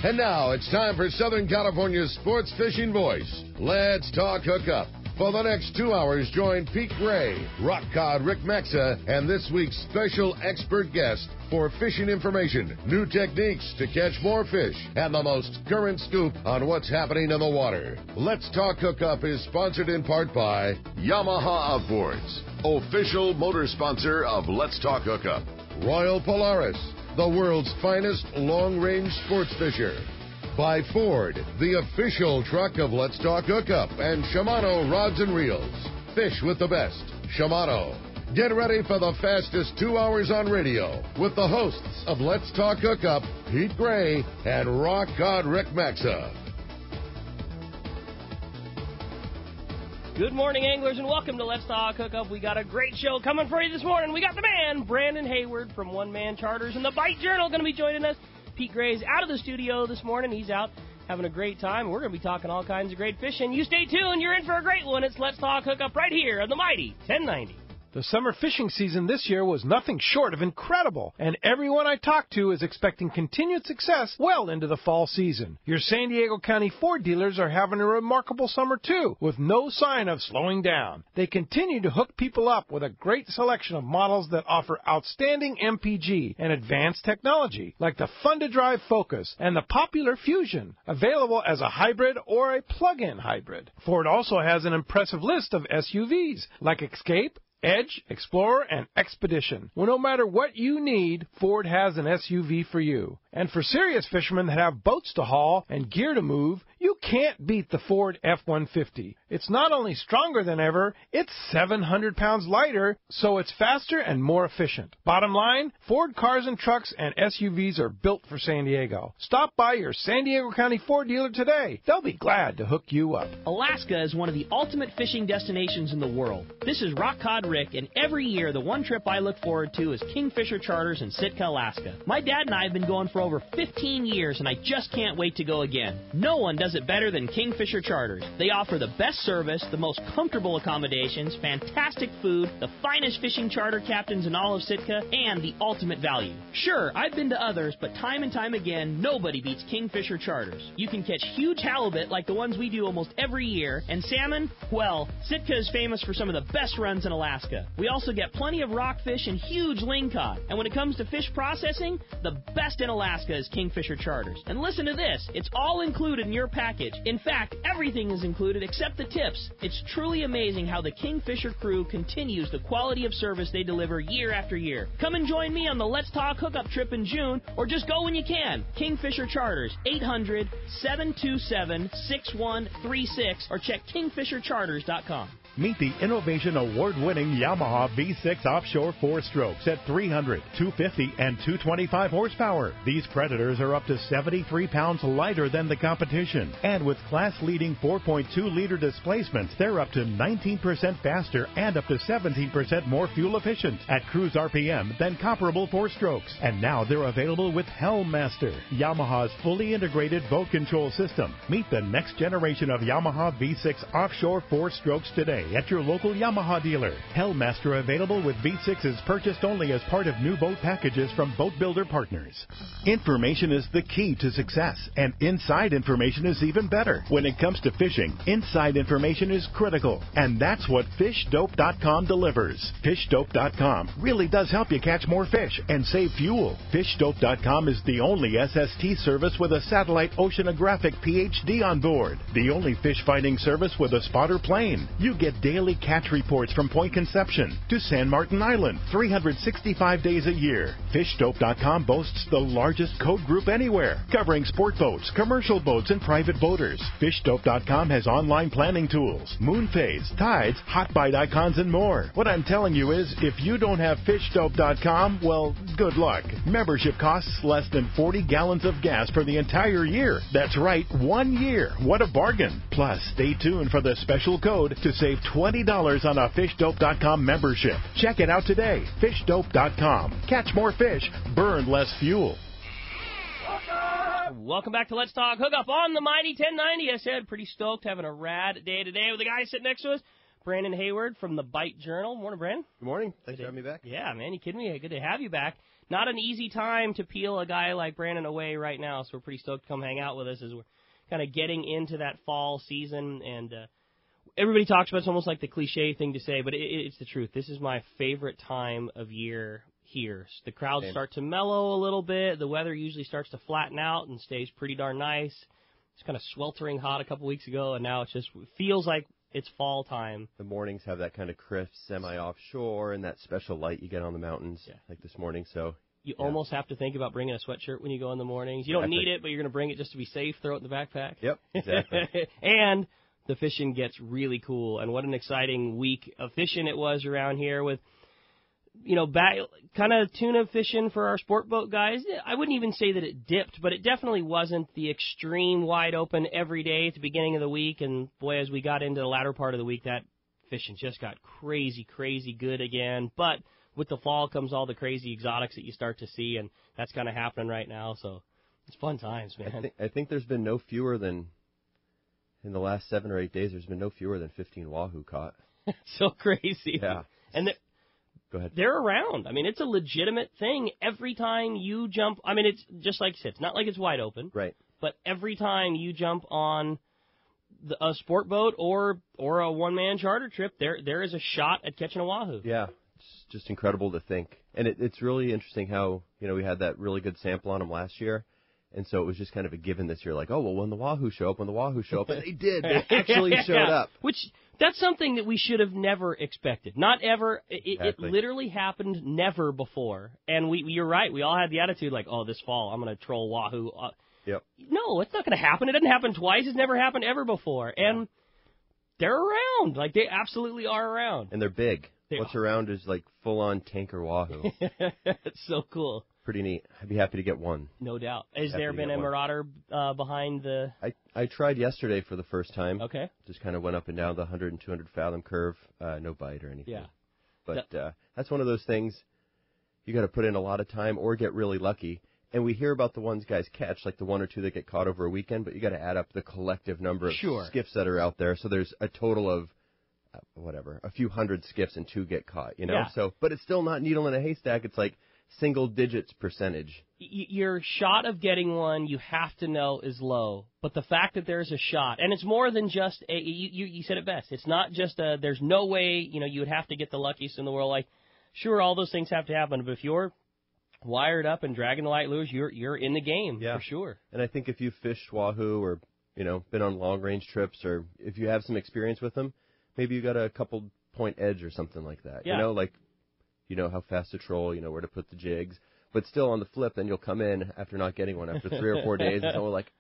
And now it's time for Southern California's sports fishing voice. Let's talk hookup. For the next 2 hours, join Pete Gray, rock cod Rick Maxa, and this week's special expert guest for fishing information, new techniques to catch more fish, and the most current scoop on what's happening in the water. Let's Talk Hookup is sponsored in part by Yamaha Outboards, official motor sponsor of Let's Talk Hookup. Royal Polaris, the world's finest long-range sports fisher. By Ford, the official truck of Let's Talk Hookup, and Shimano Rods and Reels. Fish with the best. Shimano. Get ready for the fastest 2 hours on radio with the hosts of Let's Talk Hookup, Pete Gray and rock god Rick Maxa. Good morning, anglers, and welcome to Let's Talk Hookup. We got a great show coming for you this morning. We got the man, Brandon Hayward from One Man Charters and the Bight Journal, going to be joining us. Pete Gray's out of the studio this morning. He's out having a great time. We're going to be talking all kinds of great fishing. You stay tuned. You're in for a great one. It's Let's Talk Hookup right here on the mighty 1090. The summer fishing season this year was nothing short of incredible, and everyone I talked to is expecting continued success well into the fall season. Your San Diego County Ford dealers are having a remarkable summer too, with no sign of slowing down. They continue to hook people up with a great selection of models that offer outstanding MPG and advanced technology, like the fun-to-drive Focus and the popular Fusion, available as a hybrid or a plug-in hybrid. Ford also has an impressive list of SUVs, like Escape, Edge, Explorer, and Expedition. Well, no matter what you need, Ford has an SUV for you. And for serious fishermen that have boats to haul and gear to move, you can't beat the Ford F-150. It's not only stronger than ever, it's 700 pounds lighter, so it's faster and more efficient. Bottom line, Ford cars and trucks and SUVs are built for San Diego. Stop by your San Diego County Ford dealer today. They'll be glad to hook you up. Alaska is one of the ultimate fishing destinations in the world. This is Rock Cod Rick, and every year the one trip I look forward to is Kingfisher Charters in Sitka, Alaska. My dad and I have been going for over 15 years, and I just can't wait to go again. No one does it better than Kingfisher Charters. They offer the best service, the most comfortable accommodations, fantastic food, the finest fishing charter captains in all of Sitka, and the ultimate value. Sure, I've been to others, but time and time again, nobody beats Kingfisher Charters. You can catch huge halibut like the ones we do almost every year, and salmon, well, Sitka is famous for some of the best runs in Alaska. We also get plenty of rockfish and huge lingcod. And when it comes to fish processing, the best in Alaska is Kingfisher Charters. And listen to this, it's all included in your package. In fact, everything is included except the tips. It's truly amazing how the Kingfisher crew continues the quality of service they deliver year after year. Come and join me on the Let's Talk Hookup trip in June, or just go when you can. Kingfisher Charters, 800-727-6136, or check kingfishercharters.com. Meet the Innovation Award-winning Yamaha V6 Offshore 4-strokes at 300, 250, and 225 horsepower. These Predators are up to 73 pounds lighter than the competition. And with class-leading 4.2-liter displacements, they're up to 19% faster and up to 17% more fuel efficient at cruise RPM than comparable 4-strokes. And now they're available with Helmmaster, Yamaha's fully integrated boat control system. Meet the next generation of Yamaha V6 Offshore 4-strokes today at your local Yamaha dealer. Helmmaster available with V6s purchased only as part of new boat packages from boat builder partners. Information is the key to success, and inside information is even better. When it comes to fishing, inside information is critical, and that's what FishDope.com delivers. FishDope.com really does help you catch more fish and save fuel. FishDope.com is the only SST service with a satellite oceanographic PhD on board. The only fish finding service with a spotter plane. You get daily catch reports from Point Conception to San Martin Island, 365 days a year. FishDope.com boasts the largest code group anywhere, covering sport boats, commercial boats, and private boaters. FishDope.com has online planning tools, moon phase, tides, hot bite icons, and more. What I'm telling you is, if you don't have FishDope.com, well, good luck. Membership costs less than 40 gallons of gas for the entire year. That's right, 1 year. What a bargain. Plus, stay tuned for the special code to save $20 on a FishDope.com membership. Check it out today. FishDope.com. Catch more fish, burn less fuel. Welcome back to Let's Talk Hookup on the mighty 1090. I said, pretty stoked, having a rad day today with the guy sitting next to us, Brandon Hayward from the Bight Journal. Morning, Brandon. Good morning. Thanks for having me back. Yeah, man, you kidding me? Good to have you back. not an easy time to peel a guy like Brandon away right now, so we're pretty stoked to come hang out with us as we're kind of getting into that fall season. And everybody talks about it's almost like the cliche thing to say, but it's the truth. This is my favorite time of year here. The crowds start to mellow a little bit. The weather usually starts to flatten out and stays pretty darn nice. It's kind of sweltering hot a couple weeks ago, and now it feels like it's fall time. The mornings have that kind of crisp, semi-offshore, and that special light you get on the mountains, like this morning. So you almost have to think about bringing a sweatshirt when you go in the mornings. You don't need it, but you're going to bring it just to be safe. Throw it in the backpack. Yep, exactly. And the fishing gets really cool, and what an exciting week of fishing it was around here with, kind of tuna fishing for our sport boat guys. I wouldn't even say that it dipped, but it definitely wasn't the extreme wide open every day at the beginning of the week. And boy, as we got into the latter part of the week, that fishing just got crazy, crazy good again. But with the fall comes all the crazy exotics that you start to see, and that's kind of happening right now. So it's fun times, man. I think there's been no fewer than, in the last 7 or 8 days, there's been no fewer than 15 wahoo caught. So crazy. Yeah. And go ahead. They're around. I mean, it's a legitimate thing. Every time you jump, I mean, it's just like you said, it's not like it's wide open. Right. But every time you jump on a sport boat or a one-man charter trip, there is a shot at catching a wahoo. Yeah. It's just incredible to think. And it's really interesting how, we had that really good sample on them last year. And so it was just kind of a given this year, like, oh, well, when the wahoo show up, and they did. They actually showed up. Which, that's something that we should have never expected. Not ever. It literally happened never before. And you're right. We all had the attitude like, oh, this fall I'm going to troll wahoo. Yep. No, it's not going to happen. It doesn't happen twice. It's never happened ever before. And they're around. Like, they absolutely are around. And they're big. What's around is like full-on tanker wahoo. It's so cool. Pretty neat. I'd be happy to get one. No doubt. Has there been a marauder behind the... I tried yesterday for the first time. Okay. Just kind of went up and down the 100 and 200 fathom curve. No bite or anything. Yeah. But that's one of those things you got to put in a lot of time or get really lucky. And we hear about the ones guys catch, like the 1 or 2 that get caught over a weekend, but you got to add up the collective number of skiffs that are out there. So there's a total of, a few hundred skiffs and 2 get caught, Yeah. So, but it's still not needle in a haystack. It's like single digits percentage. Your shot of getting one, you have to know, is low. But the fact that there's a shot, and it's more than just you said it best. It's not just there's no way, you would have to get the luckiest in the world. Like, sure, all those things have to happen, but if you're wired up and dragging the light lures, you're in the game for sure. And I think if you've fished wahoo or, been on long range trips, or if you have some experience with them, maybe you got a couple point edge or something like that. Yeah. Like, how fast to troll, where to put the jigs. But still on the flip, then you'll come in after not getting one after 3 or 4 days, and someone like,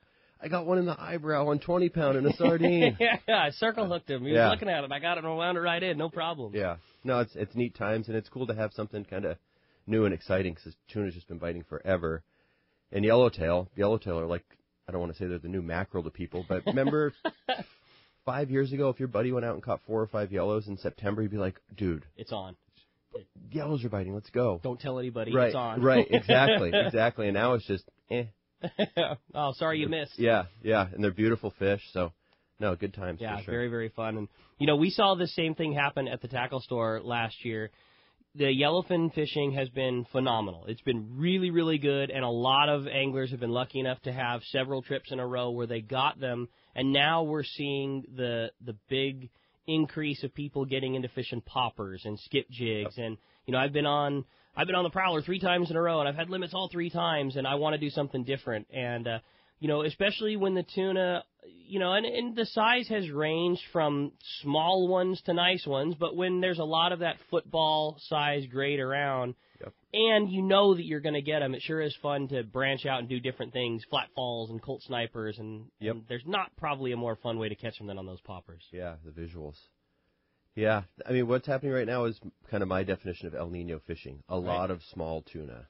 I got one in the eyebrow on 20 pound in a sardine. I circle hooked him. He was looking at it. I got it and wound it right in. No problem. Yeah. No, it's neat times, and it's cool to have something kind of new and exciting, because tuna's just been biting forever. And yellowtail are like, I don't want to say they're the new mackerel to people, but remember 5 years ago, if your buddy went out and caught 4 or 5 yellows in September, he'd be like, dude, it's on. Yellows are biting. Let's go. Don't tell anybody. Right, it's on. Right, exactly. And now it's just, Oh, sorry you missed. Yeah. And they're beautiful fish, so, no, good times for sure. Very, very fun. And, we saw the same thing happen at the tackle store last year. The yellowfin fishing has been phenomenal. It's been really, really good, and a lot of anglers have been lucky enough to have several trips in a row where they got them, and now we're seeing the big increase of people getting into fishing poppers and skip jigs. Yep. And I've been on the Prowler 3 times in a row, and I've had limits all 3 times, and I want to do something different. And especially when the tuna, and the size has ranged from small ones to nice ones, but when there's a lot of that football size grade around, and that you're going to get them, it sure is fun to branch out and do different things, flat falls and Colt snipers, and there's not probably a more fun way to catch them than on those poppers. Yeah, the visuals. Yeah, I mean, what's happening right now is kind of my definition of El Nino fishing. A lot of small tuna,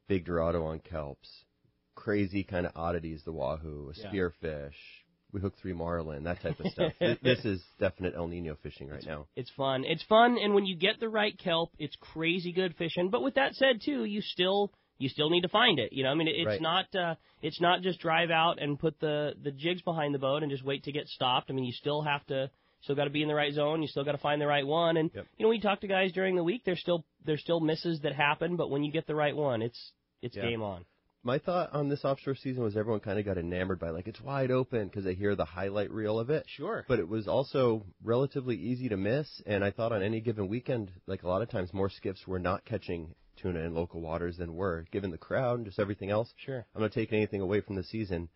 big Dorado on kelps, crazy kind of oddities, the wahoo, a spearfish. We hook 3 marlin, that type of stuff. This is definite El Nino fishing right now. It's fun. It's fun, and when you get the right kelp, it's crazy good fishing. But with that said, too, you still need to find it. It's not just drive out and put the jigs behind the boat and just wait to get stopped. I mean, you still have to Still got to be in the right zone. You still got to find the right one. And we talk to guys during the week. There's still misses that happen, but when you get the right one, it's game on. My thought on this offshore season was everyone kind of got enamored by, it's wide open because they hear the highlight reel of it. Sure. But it was also relatively easy to miss, and I thought on any given weekend, a lot of times more skiffs were not catching tuna in local waters than were, given the crowd and just everything else. Sure. I'm not taking anything away from the season.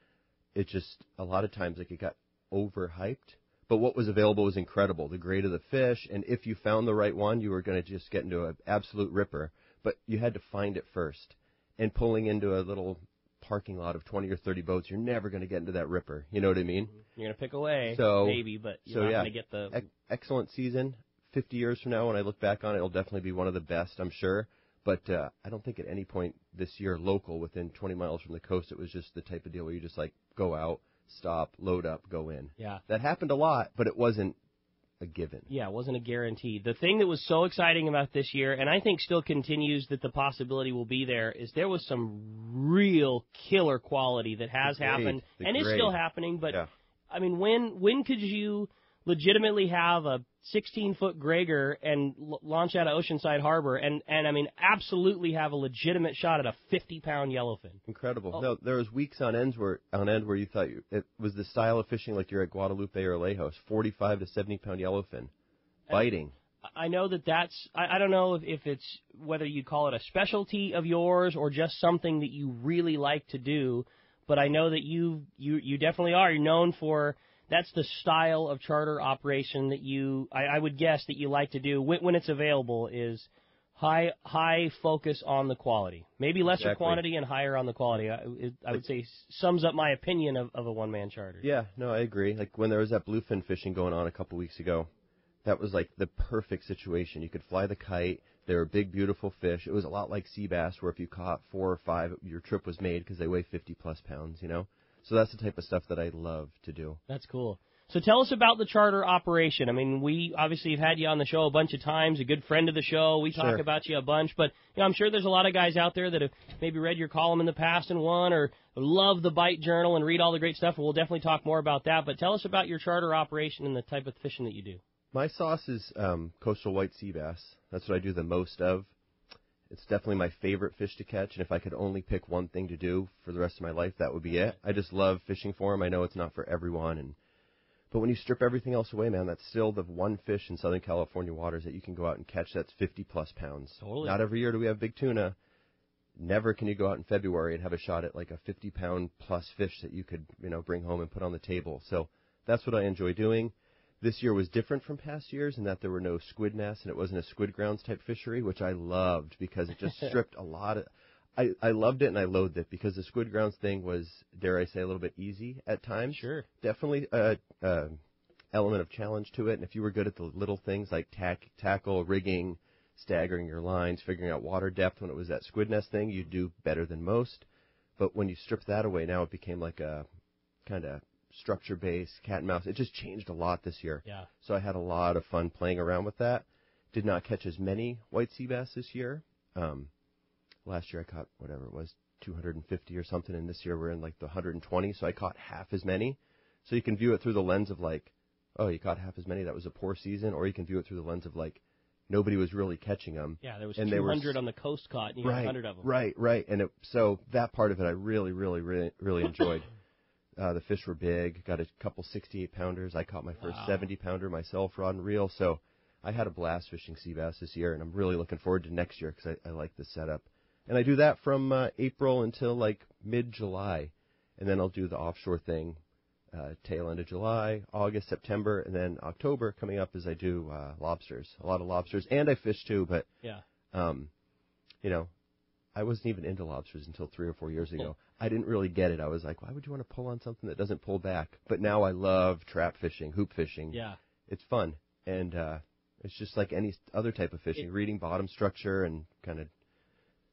It just, a lot of times, it got overhyped. But what was available was incredible. The grade of the fish, and if you found the right one, you were going to just get into an absolute ripper. But you had to find it first. And pulling into a little parking lot of 20 or 30 boats, you're never going to get into that ripper. You know what I mean? You're going to pick away, maybe, but you're not going to get the... Excellent season. 50 years from now, when I look back on it, it'll definitely be one of the best, I'm sure. But I don't think at any point this year, local, within 20 miles from the coast, it was just the type of deal where you just, go out, stop, load up, go in. Yeah. That happened a lot, but it wasn't a given. Yeah, it wasn't a guarantee. The thing that was so exciting about this year, and I think still continues that the possibility will be there, is there was some real killer quality that has happened and is still happening. But, I mean, when could you legitimately have a 16-foot Gregor and launch out of Oceanside Harbor and I mean, absolutely have a legitimate shot at a 50-pound yellowfin? Incredible. Oh. No, there was weeks on end where you thought it was the style of fishing like you're at Guadalupe or Lejos, 45 to 70-pound yellowfin, biting. I know that's I don't know if it's whether you call it a specialty of yours or just something that you really like to do, but I know that you definitely are. You're known for... That's the style of charter operation that I would guess that you like to do when it's available is high focus on the quality. Maybe lesser quantity and higher on the quality. I would say sums up my opinion of a one-man charter. Yeah, no, I agree. When there was that bluefin fishing going on a couple weeks ago, that was the perfect situation. You could fly the kite. They were big, beautiful fish. It was a lot like sea bass where if you caught 4 or 5, your trip was made because they weigh 50-plus pounds, So that's the type of stuff that I love to do. That's cool. So tell us about the charter operation. I mean, we obviously have had you on the show a bunch of times, a good friend of the show. We talk about you a bunch, but I'm sure there's a lot of guys out there that have maybe read your column in the past and won or love the Bight Journal and read all the great stuff, and we'll definitely talk more about that. But tell us about your charter operation and the type of fishing that you do. My sauce is coastal white sea bass. That's what I do the most of. It's definitely my favorite fish to catch, and if I could only pick one thing to do for the rest of my life, that would be it. I just love fishing for them. I know it's not for everyone, but when you strip everything else away, man, that's still the one fish in Southern California waters that you can go out and catch that's 50-plus pounds. Totally. Not every year do we have big tuna. Never can you go out in February and have a shot at a 50-pound-plus fish that you could, bring home and put on the table. So that's what I enjoy doing. This year was different from past years in that there were no squid nests and it wasn't a squid grounds type fishery, which I loved because it just stripped a lot of... I loved it and I loathed it because the squid grounds thing was, dare I say, a little bit easy at times. Sure. Definitely an element of challenge to it. And if you were good at the little things like tackle, rigging, staggering your lines, figuring out water depth when it was that squid nest thing, you'd do better than most. But when you strip that away, now it became like a kind of structure-based cat and mouse. It just changed a lot this year. Yeah. So I had a lot of fun playing around with that. Did not catch as many white sea bass this year. Last year I caught whatever it was, 250 or something, and this year we're in the 120, so I caught half as many. So you can view it through the lens of oh, you caught half as many, that was a poor season, or you can view it through the lens of nobody was really catching them. Yeah, there was 200 on the coast caught, and you got 100 of them. Right. And so that part of it I really, really, really, really enjoyed. The fish were big, got a couple 68-pounders. I caught my first 70-pounder myself, rod and reel. So I had a blast fishing sea bass this year, and I'm really looking forward to next year because I like this setup. And I do that from April until mid-July, and then I'll do the offshore thing tail end of July, August, September, and then October coming up as I do lobsters, a lot of lobsters. And I fish too, but, I wasn't even into lobsters until 3 or 4 years ago. I didn't really get it. I was like, why would you want to pull on something that doesn't pull back? But now I love trap fishing, hoop fishing. Yeah. It's fun. And it's just like any other type of fishing, reading bottom structure and kind of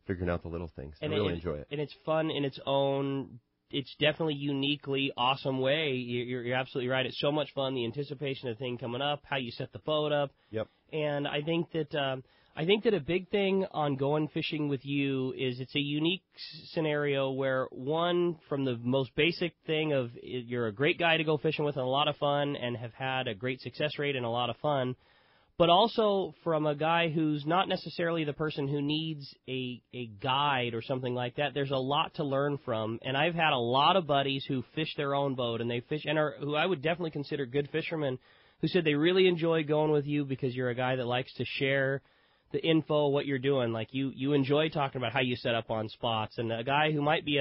figuring out the little things. I really enjoy it. And it's fun in its own, it's definitely uniquely awesome way. You're absolutely right. It's so much fun, the anticipation of the thing coming up, how you set the boat up. Yep. And I think that I think that a big thing on going fishing with you is it's a unique scenario where, one, from the most basic thing of you're a great guy to go fishing with and a lot of fun and have had a great success rate and a lot of fun, but also from a guy who's not necessarily the person who needs a guide or something like that. There's a lot to learn from, and I've had a lot of buddies who fish their own boat and they fish and are who I would definitely consider good fishermen who said they really enjoy going with you because you're a guy that likes to share the info, what you're doing. Like you enjoy talking about how you set up on spots, and a guy who might be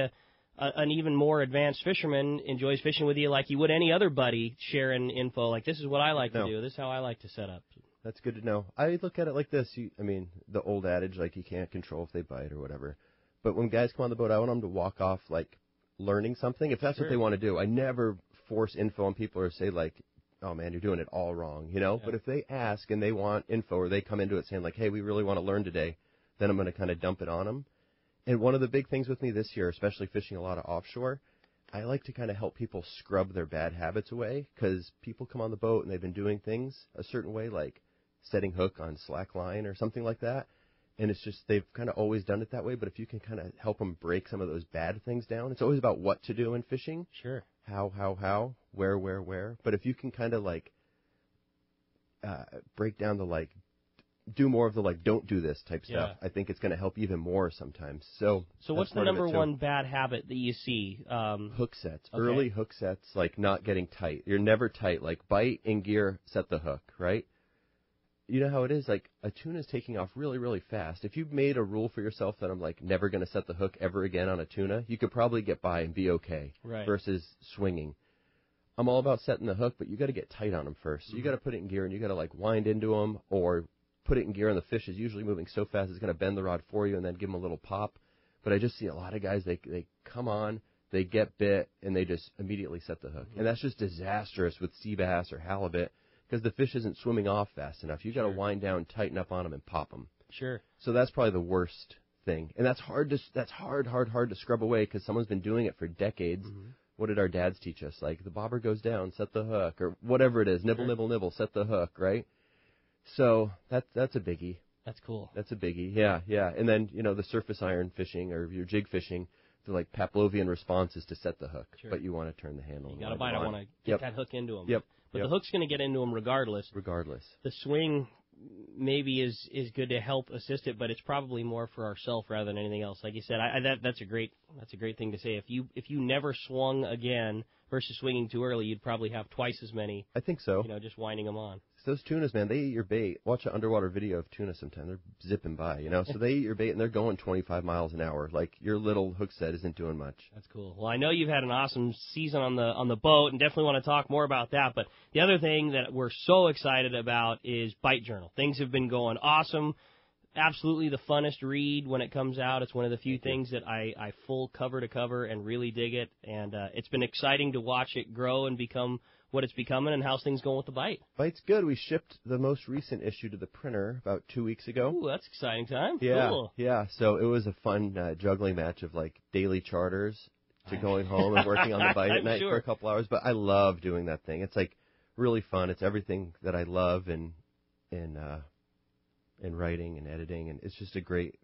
an even more advanced fisherman enjoys fishing with you like you would any other buddy sharing info. Like, this is what I like to do. This is how I like to set up. That's good to know. I look at it like this. The old adage, like, you can't control if they bite or whatever. But when guys come on the boat, I want them to walk off, like, learning something, if that's what they want to do. I never force info on people or say, like, oh, man, you're doing it all wrong, Yeah. But if they ask and they want info or they come into it saying, like, hey, we really want to learn today, then I'm going to kind of dump it on them. And one of the big things with me this year, especially fishing a lot of offshore, I like to kind of help people scrub their bad habits away, because people come on the boat and they've been doing things a certain way, like setting hook on slack line or something like that. And it's just they've kind of always done it that way. But if you can kind of help them break some of those bad things down, it's always about what to do in fishing. Sure. How, where. But if you can kind of like break down the like, do more of the like, don't do this type stuff, I think it's going to help even more sometimes. So what's the number one bad habit that you see? Hook sets. Okay. Early hook sets, like not getting tight. You're never tight. Like bite in gear, set the hook, right? You know how it is, like a tuna's taking off really, really fast. If you've made a rule for yourself that I'm like never going to set the hook ever again on a tuna, you could probably get by and be okay. Right. Versus swinging. I'm all about setting the hook, but you got to get tight on them first. So you got to put it in gear and you got to like wind into them or put it in gear, and the fish is usually moving so fast it's going to bend the rod for you and then give them a little pop. But I just see a lot of guys, they come on, they get bit, and they just immediately set the hook. And that's just disastrous with sea bass or halibut, because the fish isn't swimming off fast enough. You got to wind down, tighten up on them, and pop them. Sure. So that's probably the worst thing, and that's hard to scrub away because someone's been doing it for decades. What did our dads teach us? Like the bobber goes down, set the hook, or whatever it is. Nibble, nibble, nibble, set the hook, right? So that's a biggie. That's cool. That's a biggie. Yeah. And then the surface iron fishing or your jig fishing, the like Pavlovian response is to set the hook, but you want to turn the handle. You got to bite. I want to get that hook into them. Yep. But the hook's going to get into them regardless. The swing maybe is good to help assist it, but it's probably more for ourselves rather than anything else. Like you said, that's a great thing to say. If you never swung again versus swinging too early, you'd probably have twice as many. I think so. Just winding them on. Those tunas, man, they eat your bait. Watch an underwater video of tuna sometime. They're zipping by, So they eat your bait, and they're going 25 miles an hour. Like, your little hook set isn't doing much. That's cool. Well, I know you've had an awesome season on the boat, and definitely want to talk more about that. But the other thing that we're so excited about is Bight Journal. Things have been going awesome. Absolutely the funnest read when it comes out. It's one of the few things that I full cover to cover and really dig it. And it's been exciting to watch it grow and become what it's becoming, and how's things going with the Bight. Bight's good. We shipped the most recent issue to the printer about 2 weeks ago. Ooh, that's exciting time. Yeah, cool. Yeah. So it was a fun juggling match of like daily charters to going home and working on the Bight at night for a couple hours. But I love doing that thing. It's like really fun. It's everything that I love in writing and editing, and it's just a great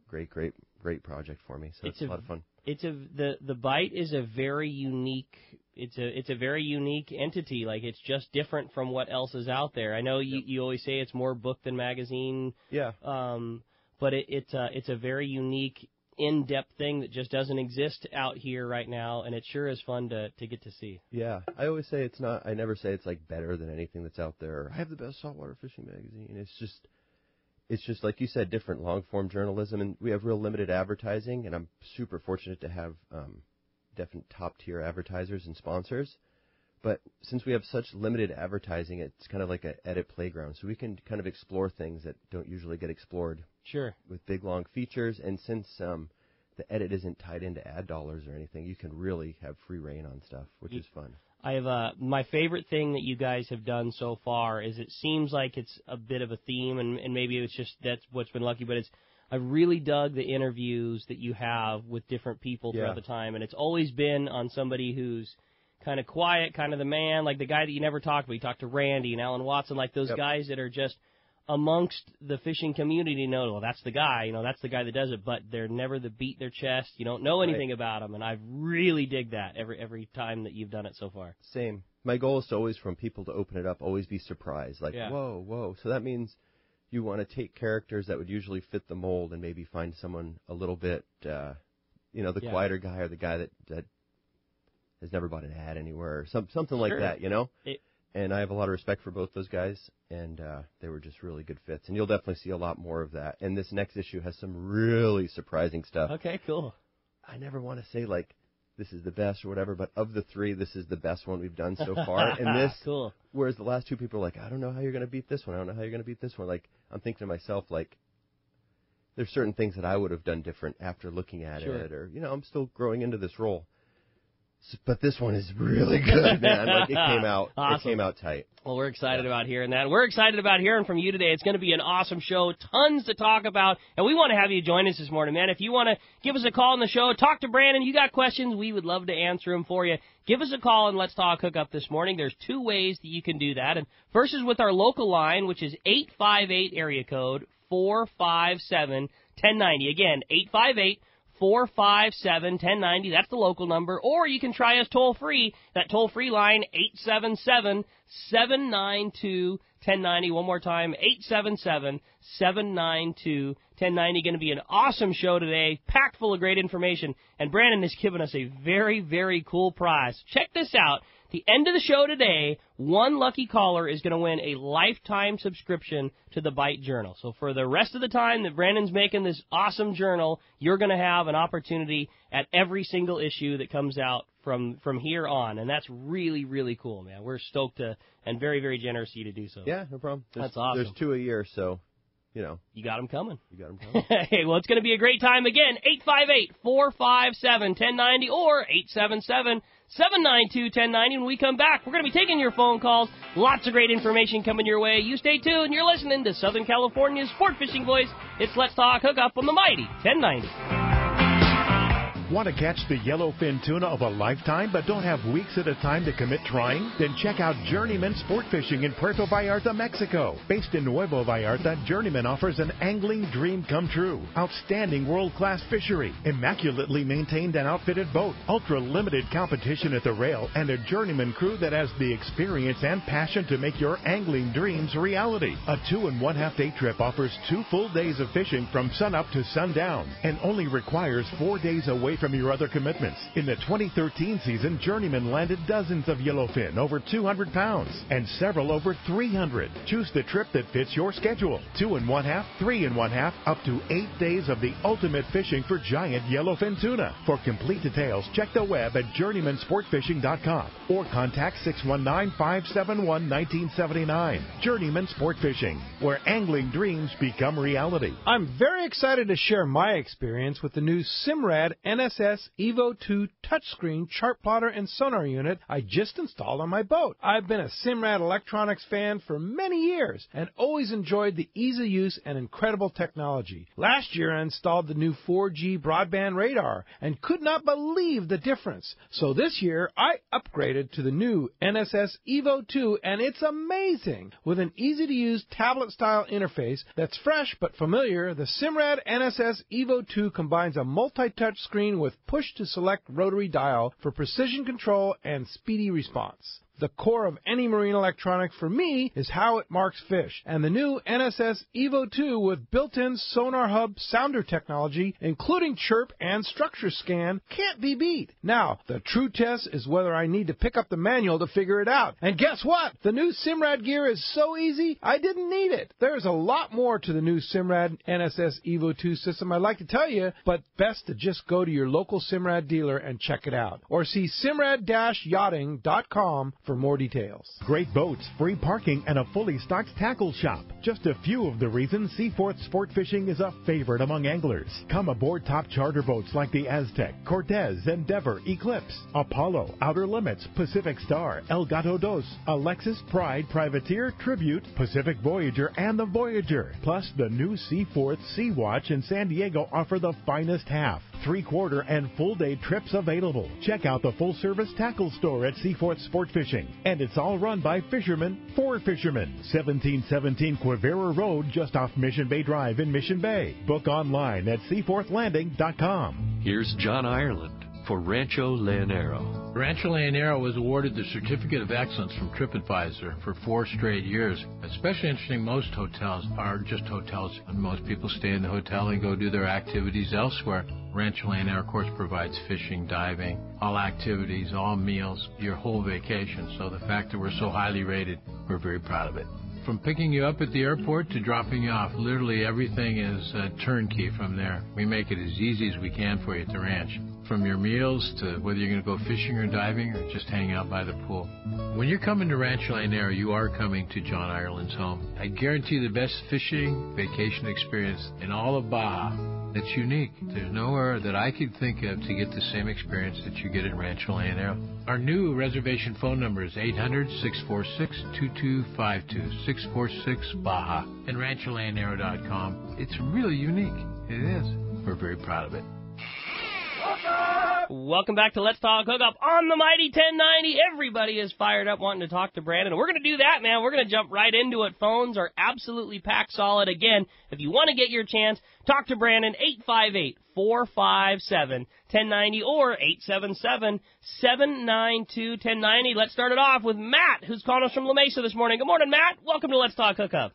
project for me. So it's a lot of fun. The Bight is a very unique. It's a very unique entity. Like, it's just different from what else is out there. I know you always say it's more book than magazine. Yeah. But it's a very unique, in-depth thing that just doesn't exist out here right now, and it sure is fun to get to see. Yeah. I always say it's not. I never say it's like better than anything that's out there. I have the best saltwater fishing magazine. It's just like you said, different long-form journalism, and we have real limited advertising, and I'm super fortunate to have definite top-tier advertisers and sponsors. But since we have such limited advertising, it's kind of like an edit playground, so we can kind of explore things that don't usually get explored. Sure. With big, long features, and since the edit isn't tied into ad dollars or anything, you can really have free reign on stuff, which is fun. I have my favorite thing that you guys have done so far is it seems like it's a bit of a theme, and maybe it's just that's what's been lucky, but I've really dug the interviews that you have with different people throughout the time, and it's always been on somebody who's kind of quiet, kind of the man, like the guy that you never talked to. You talked to Randy and Alan Watson, like those guys that are just amongst the fishing community know, well, that's the guy, that's the guy that does it, but they're never to beat their chest. You don't know anything about them, and I really dig that every time that you've done it so far. Same. My goal is to always, from people to open it up, always be surprised. Like, whoa. So that means you want to take characters that would usually fit the mold and maybe find someone a little bit, the quieter guy or the guy that has never bought an ad anywhere or something like that, And I have a lot of respect for both those guys, and they were just really good fits. And you'll definitely see a lot more of that. And this next issue has some really surprising stuff. Okay, cool. I never want to say, like, this is the best or whatever, but of the three, this is the best one we've done so far. And this, cool. Whereas the last two people are like, I don't know how you're going to beat this one. I don't know how you're going to beat this one. Like, I'm thinking to myself, like, there's certain things that I would have done different after looking at it, or, I'm still growing into this role. But this one is really good, man. Like, it came out, awesome. It came out tight. Well, we're excited about hearing that. We're excited about hearing from you today. It's going to be an awesome show, tons to talk about, and we want to have you join us this morning, man. If you want to give us a call on the show, talk to Brandon, you got questions, we would love to answer them for you. Give us a call and let's talk Hookup this morning. There's two ways that you can do that. And first is with our local line, which is 858 area code 457-1090. Again, 858-457-1090. That's the local number. Or you can try us toll-free. That toll-free line, 877-792-1090. One more time, 877-792-1090. Going to be an awesome show today, packed full of great information. And Brandon has given us a very, very cool prize. Check this out. The end of the show today, one lucky caller is going to win a lifetime subscription to the Bight Journal. So for the rest of the time that Brandon's making this awesome journal, you're going to have an opportunity at every single issue that comes out from here on. And that's really, really cool, man. We're stoked to and very, very generous of you to do so. Yeah, no problem. That's awesome. There's 2 a year, so, You got them coming. Hey, well, it's going to be a great time. Again, 858-457-1090 or 877-792-1090. When we come back, we're going to be taking your phone calls. Lots of great information coming your way. You stay tuned. You're listening to Southern California's sport fishing voice. It's Let's Talk Hookup on the mighty 1090. Want to catch the yellowfin tuna of a lifetime but don't have weeks at a time to commit trying? Then check out Journeyman Sport Fishing in Puerto Vallarta, Mexico. Based in Nuevo Vallarta, Journeyman offers an angling dream come true. Outstanding world-class fishery, immaculately maintained and outfitted boat, ultra-limited competition at the rail, and a Journeyman crew that has the experience and passion to make your angling dreams reality. A 2.5-day trip offers 2 full days of fishing from sunup to sundown and only requires 4 days away from your other commitments. In the 2013 season, Journeyman landed dozens of yellowfin over 200 pounds and several over 300. Choose the trip that fits your schedule. 2.5, 3.5, up to 8 days of the ultimate fishing for giant yellowfin tuna. For complete details, check the web at journeymansportfishing.com or contact 619-571-1979. Journeyman Sport Fishing, where angling dreams become reality. I'm very excited to share my experience with the new Simrad NSS Evo 2 touchscreen chart plotter and sonar unit I just installed on my boat. I've been a Simrad electronics fan for many years and always enjoyed the ease of use and incredible technology. Last year I installed the new 4G broadband radar and could not believe the difference. So this year I upgraded to the new NSS Evo 2 and it's amazing. With an easy-to-use tablet-style interface that's fresh but familiar, the Simrad NSS Evo 2 combines a multi-touch screen with push-to-select rotary dial for precision control and speedy response. The core of any marine electronic for me is how it marks fish, and the new NSS Evo 2 with built-in Sonar Hub sounder technology, including chirp and structure scan, can't be beat. Now, the true test is whether I need to pick up the manual to figure it out. And guess what? The new Simrad gear is so easy, I didn't need it. There's a lot more to the new Simrad NSS Evo 2 system I'd like to tell you, but best to just go to your local Simrad dealer and check it out. Or see simrad-yachting.com for more details. Great boats, free parking, and a fully stocked tackle shop. Just a few of the reasons Seaforth Sport Fishing is a favorite among anglers. Come aboard top charter boats like the Aztec, Cortez, Endeavor, Eclipse, Apollo, Outer Limits, Pacific Star, El Gato Dos, Alexis, Pride, Privateer, Tribute, Pacific Voyager, and the Voyager. Plus, the new Seaforth Sea Watch in San Diego offer the finest half. 3/4, and full-day trips available. Check out the full-service tackle store at Seaforth Sport Fishing. And it's all run by fishermen for fishermen. 1717 Quivira Road, just off Mission Bay Drive in Mission Bay. Book online at seaforthlanding.com. Here's John Ireland for Rancho Leonero. Rancho Leonero was awarded the Certificate of Excellence from TripAdvisor for 4 straight years. Especially interesting, most hotels are just hotels, and most people stay in the hotel and go do their activities elsewhere. Rancho Leonero, of course, provides fishing, diving, all activities, all meals, your whole vacation. So the fact that we're so highly rated, we're very proud of it. From picking you up at the airport to dropping you off, literally everything is turnkey from there. We make it as easy as we can for you at the ranch. From your meals to whether you're going to go fishing or diving or just hang out by the pool. When you're coming to Rancho Leonero, you are coming to John Ireland's home. I guarantee the best fishing vacation experience in all of Baja. It's unique. There's nowhere that I could think of to get the same experience that you get at Rancho Leonero. Our new reservation phone number is 800-646-2252, 646-BAJA, and rancholeonero.com. It's really unique. It is. We're very proud of it. Welcome back to Let's Talk Hookup on the Mighty 1090. Everybody is fired up wanting to talk to Brandon. We're going to do that, man. We're going to jump right into it. Phones are absolutely packed solid. Again, if you want to get your chance, talk to Brandon, 858-457-1090 or 877-792-1090. Let's start it off with Matt, who's calling us from La Mesa this morning. Good morning, Matt. Welcome to Let's Talk Hookup.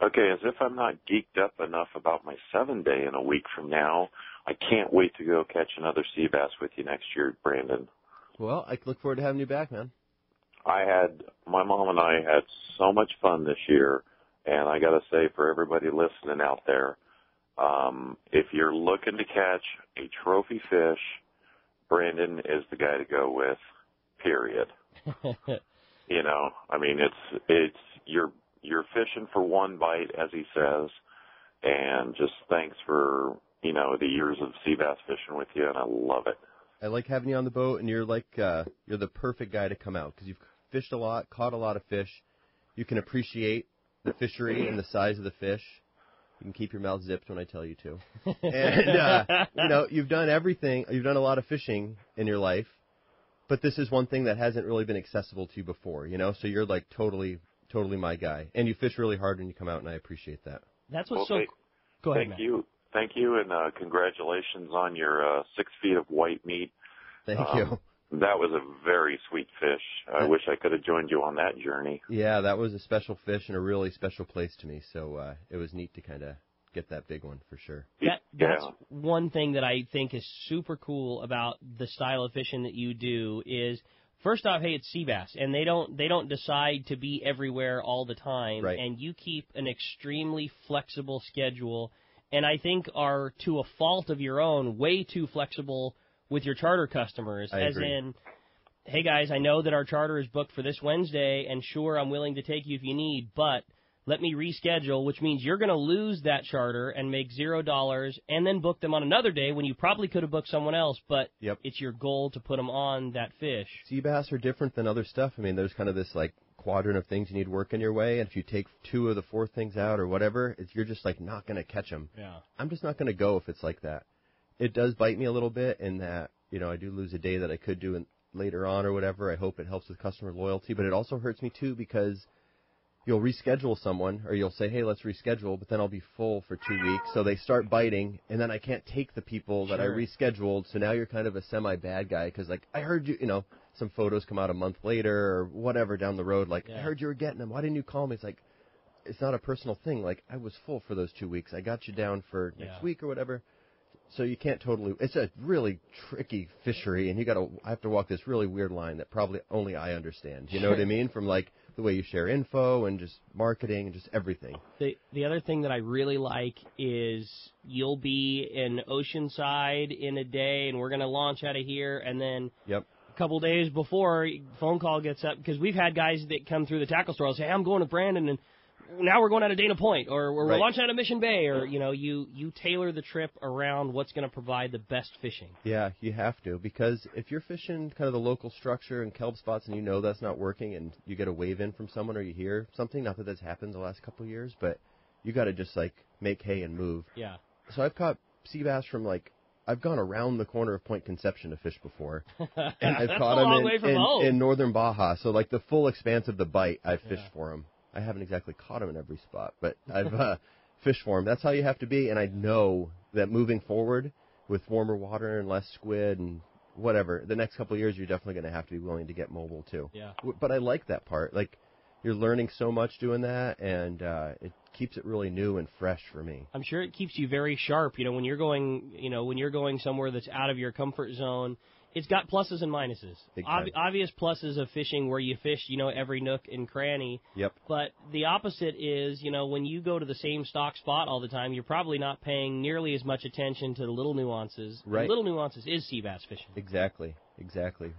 Okay, as if I'm not geeked up enough about my 7-day in a week from now, I can't wait to go catch another sea bass with you next year, Brandon. Well, I look forward to having you back, man. My mom and I had so much fun this year, and I got to say, for everybody listening out there, if you're looking to catch a trophy fish, Brandon is the guy to go with, period. You know, I mean, you're fishing for one bite, as he says, and just thanks for, you know, the years of sea bass fishing with you, and I love it. I like having you on the boat, and you're the perfect guy to come out because you've fished a lot, caught a lot of fish. You can appreciate the fishery and the size of the fish. You can keep your mouth zipped when I tell you to. And, you know, you've done everything. You've done a lot of fishing in your life, but this is one thing that hasn't really been accessible to you before, you know, so you're like totally my guy. And you fish really hard when you come out, and I appreciate that. That's what's so... Go ahead, Matt. Thank you, and congratulations on your 6 feet of white meat. Thank you. That was a very sweet fish. I wish I could have joined you on that journey. Yeah, that was a special fish and a really special place to me, so it was neat to kind of get that big one for sure. That's one thing that I think is super cool about the style of fishing that you do is, first off, hey, it's sea bass, and they don't decide to be everywhere all the time, right. And you keep an extremely flexible schedule, and I think are, to a fault of your own, way too flexible with your charter customers. I agree. In, hey, guys, I know that our charter is booked for this Wednesday, and sure, I'm willing to take you if you need, but let me reschedule, which means you're going to lose that charter and make $0 and then book them on another day when you probably could have booked someone else, but It's your goal to put them on that fish. Sea bass are different than other stuff. I mean, there's kind of this, like, quadrant of things you need working your way, and if you take 2 of the 4 things out or whatever, you're just, like, not going to catch them. Yeah. I'm just not going to go if it's like that. It does bite me a little bit in that, you know, I do lose a day that I could do later on or whatever. I hope it helps with customer loyalty, but it also hurts me, too, because you'll reschedule someone, or you'll say, hey, let's reschedule, but then I'll be full for 2 weeks. So they start biting, and then I can't take the people that I rescheduled. So now you're kind of a semi-bad guy because, like, I heard you, you know, some photos come out a month later or whatever down the road. Like, I heard you were getting them. Why didn't you call me? It's like, it's not a personal thing. Like, I was full for those 2 weeks. I got you down for next week or whatever. So you can't totally, it's a really tricky fishery, and I have to walk this really weird line that probably only I understand. You know what I mean? From, like, the way you share info and just marketing and just everything. The other thing that I really like is you'll be in Oceanside in a day, and we're going to launch out of here, and then a couple days before, phone call gets up, because we've had guys that come through the tackle store and say, hey, I'm going to Brandon, and now we're going out of Dana Point, or we're launching out of Mission Bay, or, you know, you tailor the trip around what's going to provide the best fishing. Yeah, you have to, because if you're fishing kind of the local structure and kelp spots and you know that's not working and you get a wave in from someone or you hear something, not that that's happened the last couple of years, but you got to just, like, make hay and move. Yeah. So I've caught sea bass from, like, I've gone around the corner of Point Conception to fish before, and I've That's caught a long them way from home. in northern Baja. So like the full expanse of the Bight, I've fished for them. I haven't exactly caught them in every spot, but I've fished for them. That's how you have to be, and I know that moving forward with warmer water and less squid and whatever, the next couple of years you're definitely going to have to be willing to get mobile too. Yeah. But I like that part. Like, you're learning so much doing that, and it keeps it really new and fresh for me. I'm sure it keeps you very sharp. When you're going somewhere that's out of your comfort zone. It's got pluses and minuses. Obvious pluses of fishing where you fish, every nook and cranny. Yep. But the opposite is, when you go to the same stock spot all the time, you're probably not paying nearly as much attention to the little nuances. Right. The little nuances is sea bass fishing. Exactly.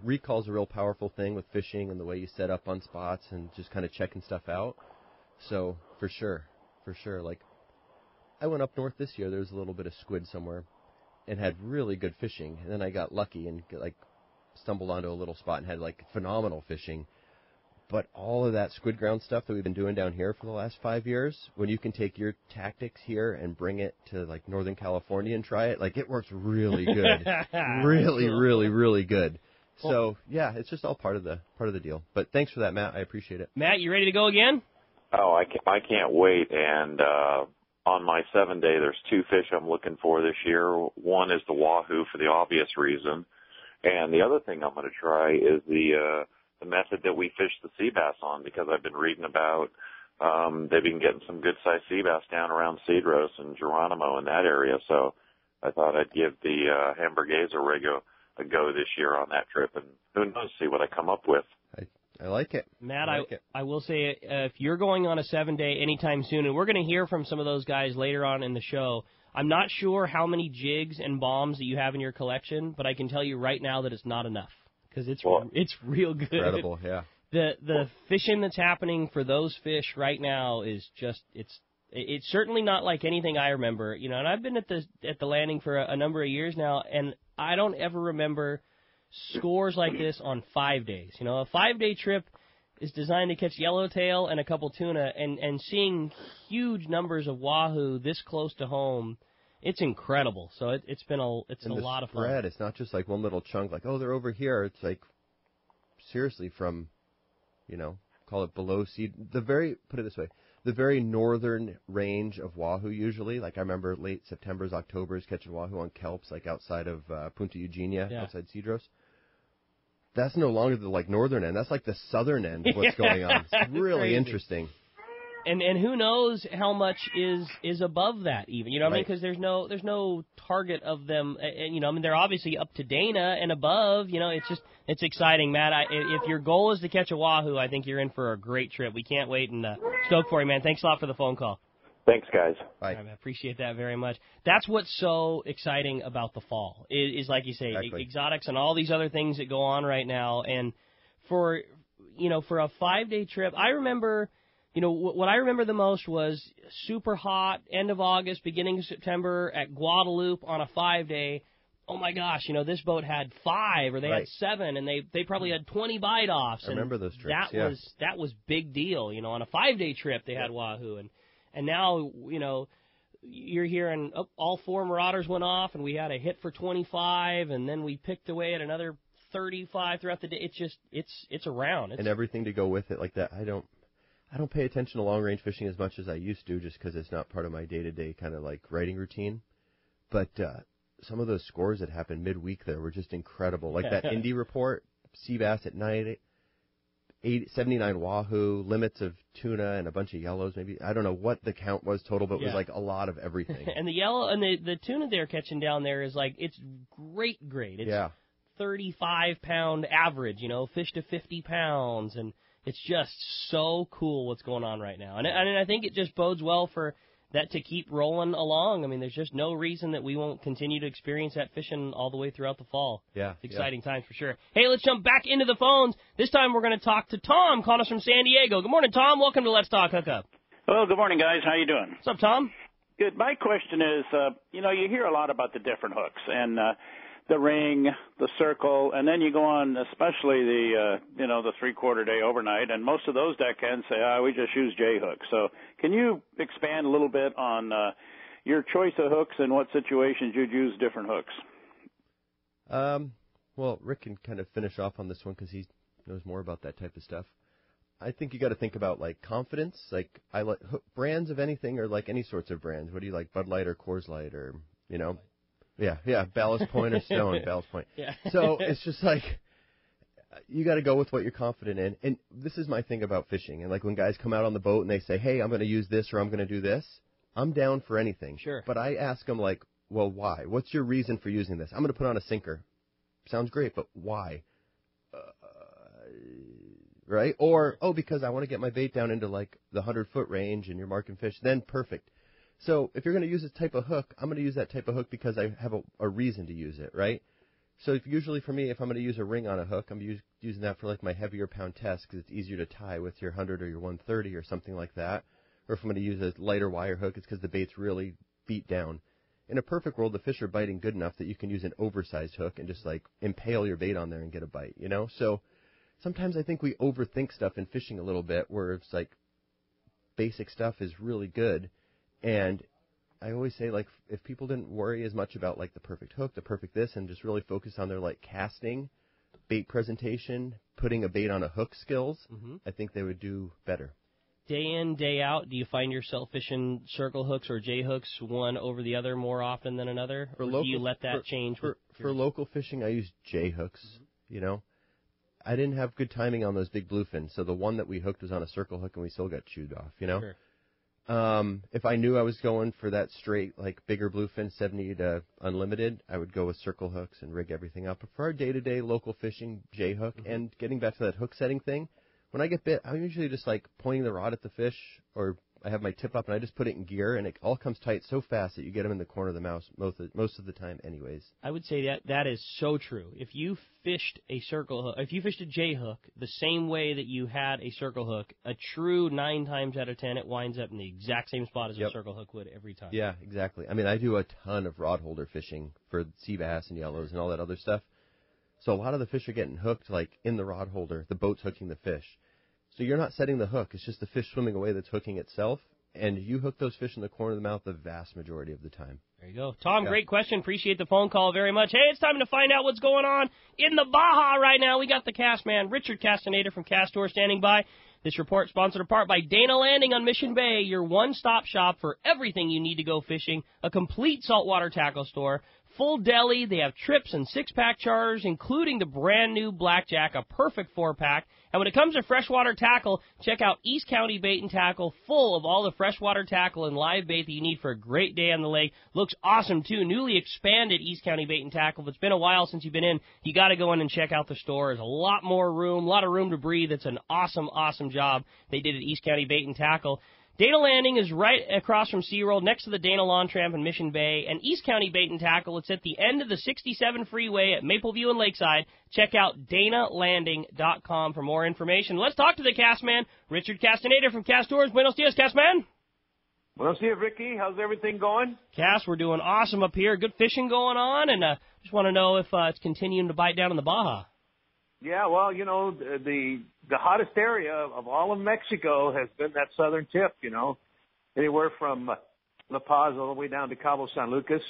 Recall's a real powerful thing with fishing and the way you set up on spots and just kind of checking stuff out. So, for sure. Like, I went up north this year. There was a little bit of squid somewhere. And had really good fishing, and then I got lucky and stumbled onto a little spot and had phenomenal fishing. But all of that squid ground stuff that we've been doing down here for the last 5 years, when you can take your tactics here and bring it to Northern California and try it, it works really good, really good. So yeah, it's just all part of the deal. But thanks for that, Matt. I appreciate it. Matt, you ready to go again? Oh, I can't wait. And on my 7-day, there's 2 fish I'm looking for this year. One is the Wahoo for the obvious reason, and the other thing I'm going to try is the method that we fish the sea bass on, because I've been reading about they've been getting some good sized sea bass down around Cedros and Geronimo in that area. So I thought I'd give the Hamburguesa rig a go this year on that trip, and who knows, see what I come up with. I like it. Matt, I will say, if you're going on a 7-day anytime soon, and we're going to hear from some of those guys later on in the show, I'm not sure how many jigs and bombs that you have in your collection, but I can tell you right now that it's not enough, because it's real good. Incredible, yeah. The fishing that's happening for those fish right now is just, it's certainly not like anything I remember. And I've been at the landing for a number of years now, and I don't ever remember scores like this on 5 days. A 5-day trip is designed to catch yellowtail and a couple tuna, and seeing huge numbers of wahoo this close to home, it's incredible. So it's been a lot of fun. It's not just one little chunk, they're over here. It's seriously from, call it below sea. Put it this way, the very northern range of wahoo usually. I remember late September's, October's catching wahoo on kelps, outside of Punta Eugenia, outside Cedros. That's no longer the northern end. That's the southern end of what's going on. It's really interesting. And who knows how much is above that even? What I mean? Because there's no target of them. And they're obviously up to Dana and above. It's exciting, Matt. If your goal is to catch a wahoo, I think you're in for a great trip. We can't wait, and stoked for you, man. Thanks a lot for the phone call. Thanks, guys. Bye. I appreciate that very much. That's what's so exciting about the fall, is like you say, exactly. Exotics and all these other things that go on right now. And for a 5-day trip, I remember, what I remember the most was super hot, end of August, beginning of September at Guadalupe on a 5-day. Oh my gosh, this boat had 5 or they had 7, and they probably had 20 bite-offs. I remember those trips, That was big deal. On a 5-day trip they had wahoo, and now, you're hearing all 4 Marauders went off, and we had a hit for 25, and then we picked away at another 35 throughout the day. It's around. And everything to go with it like that. I don't pay attention to long range fishing as much as I used to, just because it's not part of my day-to-day kind of writing routine. But some of those scores that happened midweek there were just incredible. That Indy report, sea bass at night, 79 wahoo, limits of tuna and a bunch of yellows. Maybe I don't know what the count was total, but it was a lot of everything. And the yellow and the tuna they're catching down there is it's great grade. It's 35-pound average. Fish to 50 pounds, and it's just so cool what's going on right now. And I think it just bodes well for that to keep rolling along. I mean, there's just no reason that we won't continue to experience that fishing all the way throughout the fall. Yeah. It's exciting times for sure. Hey, let's jump back into the phones. This time we're going to talk to Tom, calling us from San Diego. Good morning, Tom. Welcome to Let's Talk Hookup. Well, good morning, guys. How you doing? What's up, Tom? Good. My question is, you hear a lot about the different hooks and the ring, the circle, and then you go on, especially the 3/4 day overnight, and most of those deckhands say, we just use J hooks. So can you expand a little bit on your choice of hooks and what situations you'd use different hooks? Well, Rick can kind of finish off on this one because he knows more about that type of stuff. I think you got to think about like confidence. Like I like brands of anything or like any sorts of brands. What do you like, Bud Light or Coors Light or yeah, Ballast Point or Stone, Ballast Point. Yeah. So it's just like you got to go with what you're confident in. And this is my thing about fishing. And like when guys come out on the boat and they say, "Hey, I'm going to use this or I'm going to do this," I'm down for anything. Sure. But I ask them like, "Well, why? What's your reason for using this?" I'm going to put on a sinker. Sounds great, but why? Right? Or, because I want to get my bait down into like the 100-foot range and you're marking fish, then perfect. So if you're going to use a type of hook, I'm going to use that type of hook because I have a reason to use it, right? So usually for me, if I'm going to use a ring on a hook, I'm using that for like my heavier pound test because it's easier to tie with your 100 or your 130 or something like that. Or if I'm going to use a lighter wire hook, it's because the bait's really beat down. In a perfect world, the fish are biting good enough that you can use an oversized hook and just like impale your bait on there and get a bite, So sometimes I think we overthink stuff in fishing a little bit where it's like basic stuff is really good. And I always say, like, if people didn't worry as much about, like, the perfect hook, the perfect this, and just really focus on their, like, casting, bait presentation, putting a bait on a hook skills, I think they would do better. Day in, day out, do you find yourself fishing circle hooks or J hooks one over the other more often than another? Or do you let that change? For local fishing, I use J hooks, I didn't have good timing on those big bluefins, so the one that we hooked was on a circle hook, and we still got chewed off, Sure. If I knew I was going for that straight, like, bigger bluefin, 70 to unlimited, I would go with circle hooks and rig everything up. But for our day-to-day local fishing, J-hook, and getting back to that hook setting thing, when I get bit, I'm usually just, like, pointing the rod at the fish, or I have my tip up, and I just put it in gear, and it all comes tight so fast that you get them in the corner of the mouth most of the time anyways. I would say that is so true. If you fished a circle hook, if you fished a J-hook the same way that you had a circle hook, a true 9 times out of 10, it winds up in the exact same spot as a circle hook would every time. Yeah, exactly. I mean, I do a ton of rod holder fishing for sea bass and yellows and all that other stuff. So a lot of the fish are getting hooked, like, in the rod holder. The boat's hooking the fish. So you're not setting the hook. It's just the fish swimming away that's hooking itself. And you hook those fish in the corner of the mouth the vast majority of the time. There you go. Tom, great question. Appreciate the phone call very much. Hey, it's time to find out what's going on in the Baja right now. We got the cast man, Richard Castaneda from Castor, standing by. This report sponsored in part by Dana Landing on Mission Bay, your one-stop shop for everything you need to go fishing, a complete saltwater tackle store, full deli. They have trips and 6-pack charters, including the brand-new Blackjack, a perfect 4-pack. And when it comes to freshwater tackle, check out East County Bait and Tackle, full of all the freshwater tackle and live bait that you need for a great day on the lake. Looks awesome, too. Newly expanded East County Bait and Tackle. If it's been a while since you've been in, you got to go in and check out the store. There's a lot more room, a lot of room to breathe. It's an awesome, awesome job they did at East County Bait and Tackle. Dana Landing is right across from SeaWorld, next to the Dana Lawn Tramp in Mission Bay. And East County Bait and Tackle, it's at the end of the 67 freeway at Mapleview and Lakeside. Check out DanaLanding.com for more information. Let's talk to the cast man, Richard Castaneda from Castors. Buenos dias, cast man. Buenos dias, Ricky. How's everything going? Cass, we're doing awesome up here. Good fishing going on, and just want to know if it's continuing to bite down in the Baja. Yeah, well, the hottest area of all of Mexico has been that southern tip, anywhere from La Paz all the way down to Cabo San Lucas,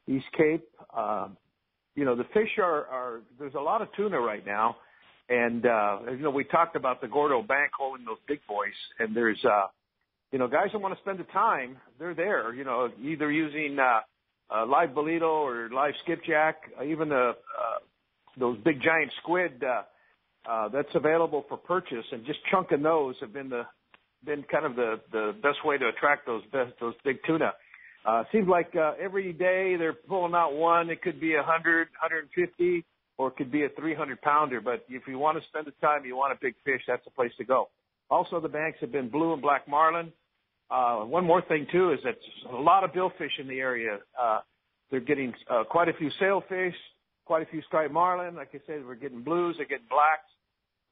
East Cape. The fish are there's a lot of tuna right now. And, we talked about the Gordo Bank holding those big boys. And there's, guys that want to spend the time, they're there, either using live bolito or live skipjack, even those big giant squid that's available for purchase, and just chunking those have been kind of the best way to attract those big tuna. Seems like every day they're pulling out one. It could be 100, 150, or it could be a 300-pounder. But if you want to spend the time, you want a big fish, that's the place to go. Also, the banks have been blue and black marlin. One more thing, too, is that a lot of billfish in the area. They're getting quite a few sailfish, quite a few striped marlin. Like I said, we're getting blues, they're getting blacks.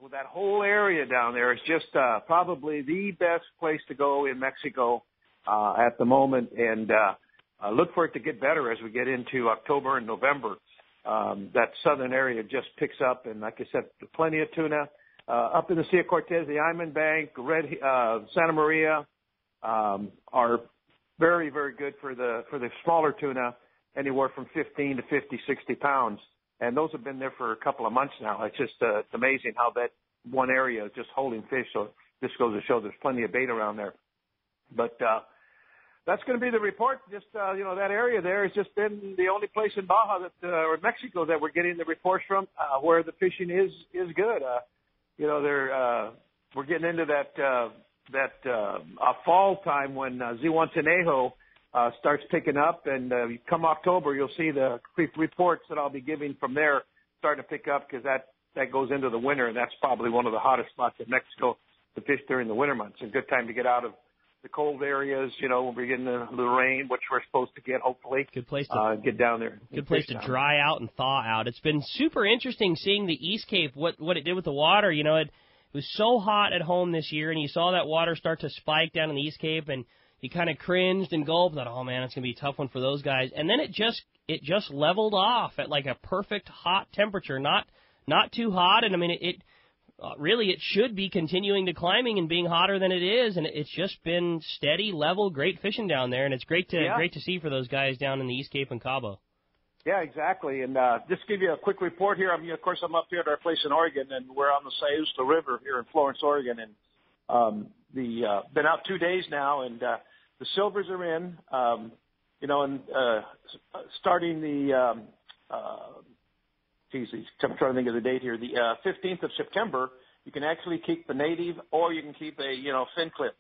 Well, that whole area down there is just probably the best place to go in Mexico at the moment, and look for it to get better as we get into October and November. That southern area just picks up, and like I said, plenty of tuna. Up in the Sea of Cortez, the Iman Bank, Santa Maria are very, very good for the smaller tuna. anywhere from 15 to 50, 60 pounds. And those have been there for a couple of months now. It's just it's amazing how that one area is just holding fish. So this goes to show there's plenty of bait around there. But that's going to be the report. Just, that area there has just been the only place in Baja or Mexico that we're getting the reports from where the fishing is good. We're getting into that fall time when Zihuatanejo starts picking up, and come October, you'll see the reports that I'll be giving from there starting to pick up, because that goes into the winter, and that's probably one of the hottest spots in Mexico to fish during the winter months. A good time to get out of the cold areas, when we're getting the rain, which we're supposed to get, hopefully. Good place to get down there. Good place to dry out and thaw out. It's been super interesting seeing the East Cape, what it did with the water. It was so hot at home this year, and you saw that water start to spike down in the East Cape, and you kind of cringed and gulped, thought, oh man, it's going to be a tough one for those guys. And then it just leveled off at like a perfect hot temperature, not too hot. And I mean, it should be continuing to climbing and being hotter than it is. And it's just been steady, level, great fishing down there. And it's great to see for those guys down in the East Cape and Cabo. Yeah, exactly. And just to give you a quick report here, of course, I'm up here at our place in Oregon, and we're on the Sayusta River here in Florence, Oregon. And been out 2 days now, and the silvers are in, and starting the, I'm trying to think of the date here, the 15th of September, you can actually keep the native, or you can keep a, fin clip,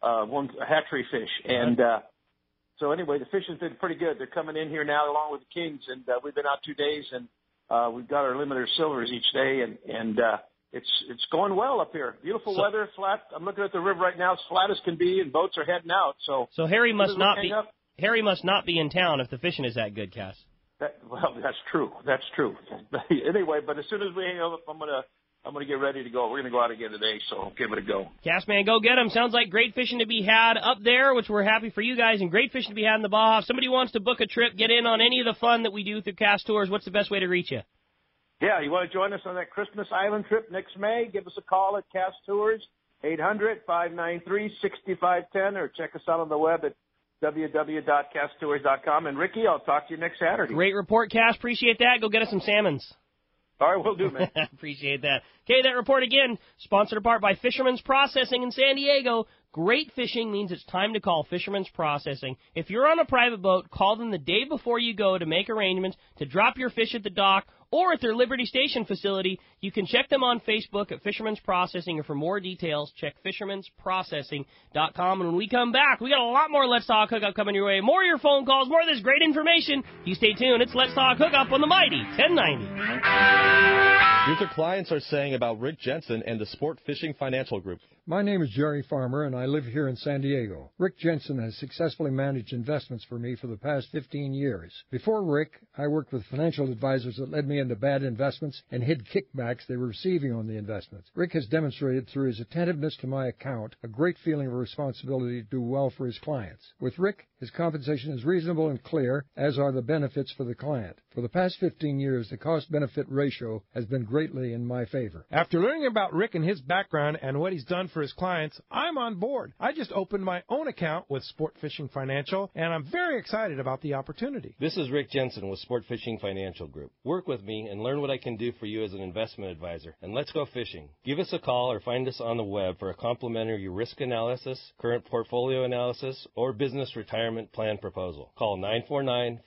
a hatchery fish. And so anyway, the fishing's been pretty good. They're coming in here now along with the kings, and we've been out 2 days, and we've got our limiter silvers each day, and it's going well up here. Beautiful weather, flat. I'm looking at the river right now. It's flat as can be, and boats are heading out. So Harry must not be in town if the fishing is that good, Cass. That's true. Anyway, but as soon as we hang up, I'm gonna get ready to go. We're gonna go out again today, so give it a go. Cass, man, go get them. Sounds like great fishing to be had up there, which we're happy for you guys, and great fishing to be had in the Baja. If somebody wants to book a trip, get in on any of the fun that we do through Cass Tours, what's the best way to reach you? Yeah, you want to join us on that Christmas Island trip next May? Give us a call at Cass Tours, 800-593-6510, or check us out on the web at www.casstours.com. And Ricky, I'll talk to you next Saturday. Great report, Cass. Appreciate that. Go get us some salmons. All right, will do, man. Appreciate that. Okay, that report again, sponsored in part by Fisherman's Processing in San Diego. Great fishing means it's time to call Fisherman's Processing. If you're on a private boat, call them the day before you go to make arrangements to drop your fish at the dock or at their Liberty Station facility. You can check them on Facebook at Fisherman's Processing, or for more details, check fishermansprocessing.com. And when we come back, we got a lot more Let's Talk Hookup coming your way. More of your phone calls, more of this great information. You stay tuned. It's Let's Talk Hookup on the mighty 1090. Here's what clients are saying about Rick Jensen and the Sport Fishing Financial Group. My name is Jerry Farmer, and I live here in San Diego. Rick Jensen has successfully managed investments for me for the past 15 years. Before Rick, I worked with financial advisors that led me into bad investments and hid kickbacks they were receiving on the investments. Rick has demonstrated through his attentiveness to my account a great feeling of responsibility to do well for his clients. With Rick, his compensation is reasonable and clear, as are the benefits for the client. For the past 15 years, the cost-benefit ratio has been greatly in my favor. After learning about Rick and his background and what he's done for his clients, I'm on board. I just opened my own account with Sport Fishing Financial, and I'm very excited about the opportunity. This is Rick Jensen with Sport Fishing Financial Group. Work with me and learn what I can do for you as an investment advisor, and let's go fishing. Give us a call or find us on the web for a complimentary risk analysis, current portfolio analysis, or business retirement plan proposal. Call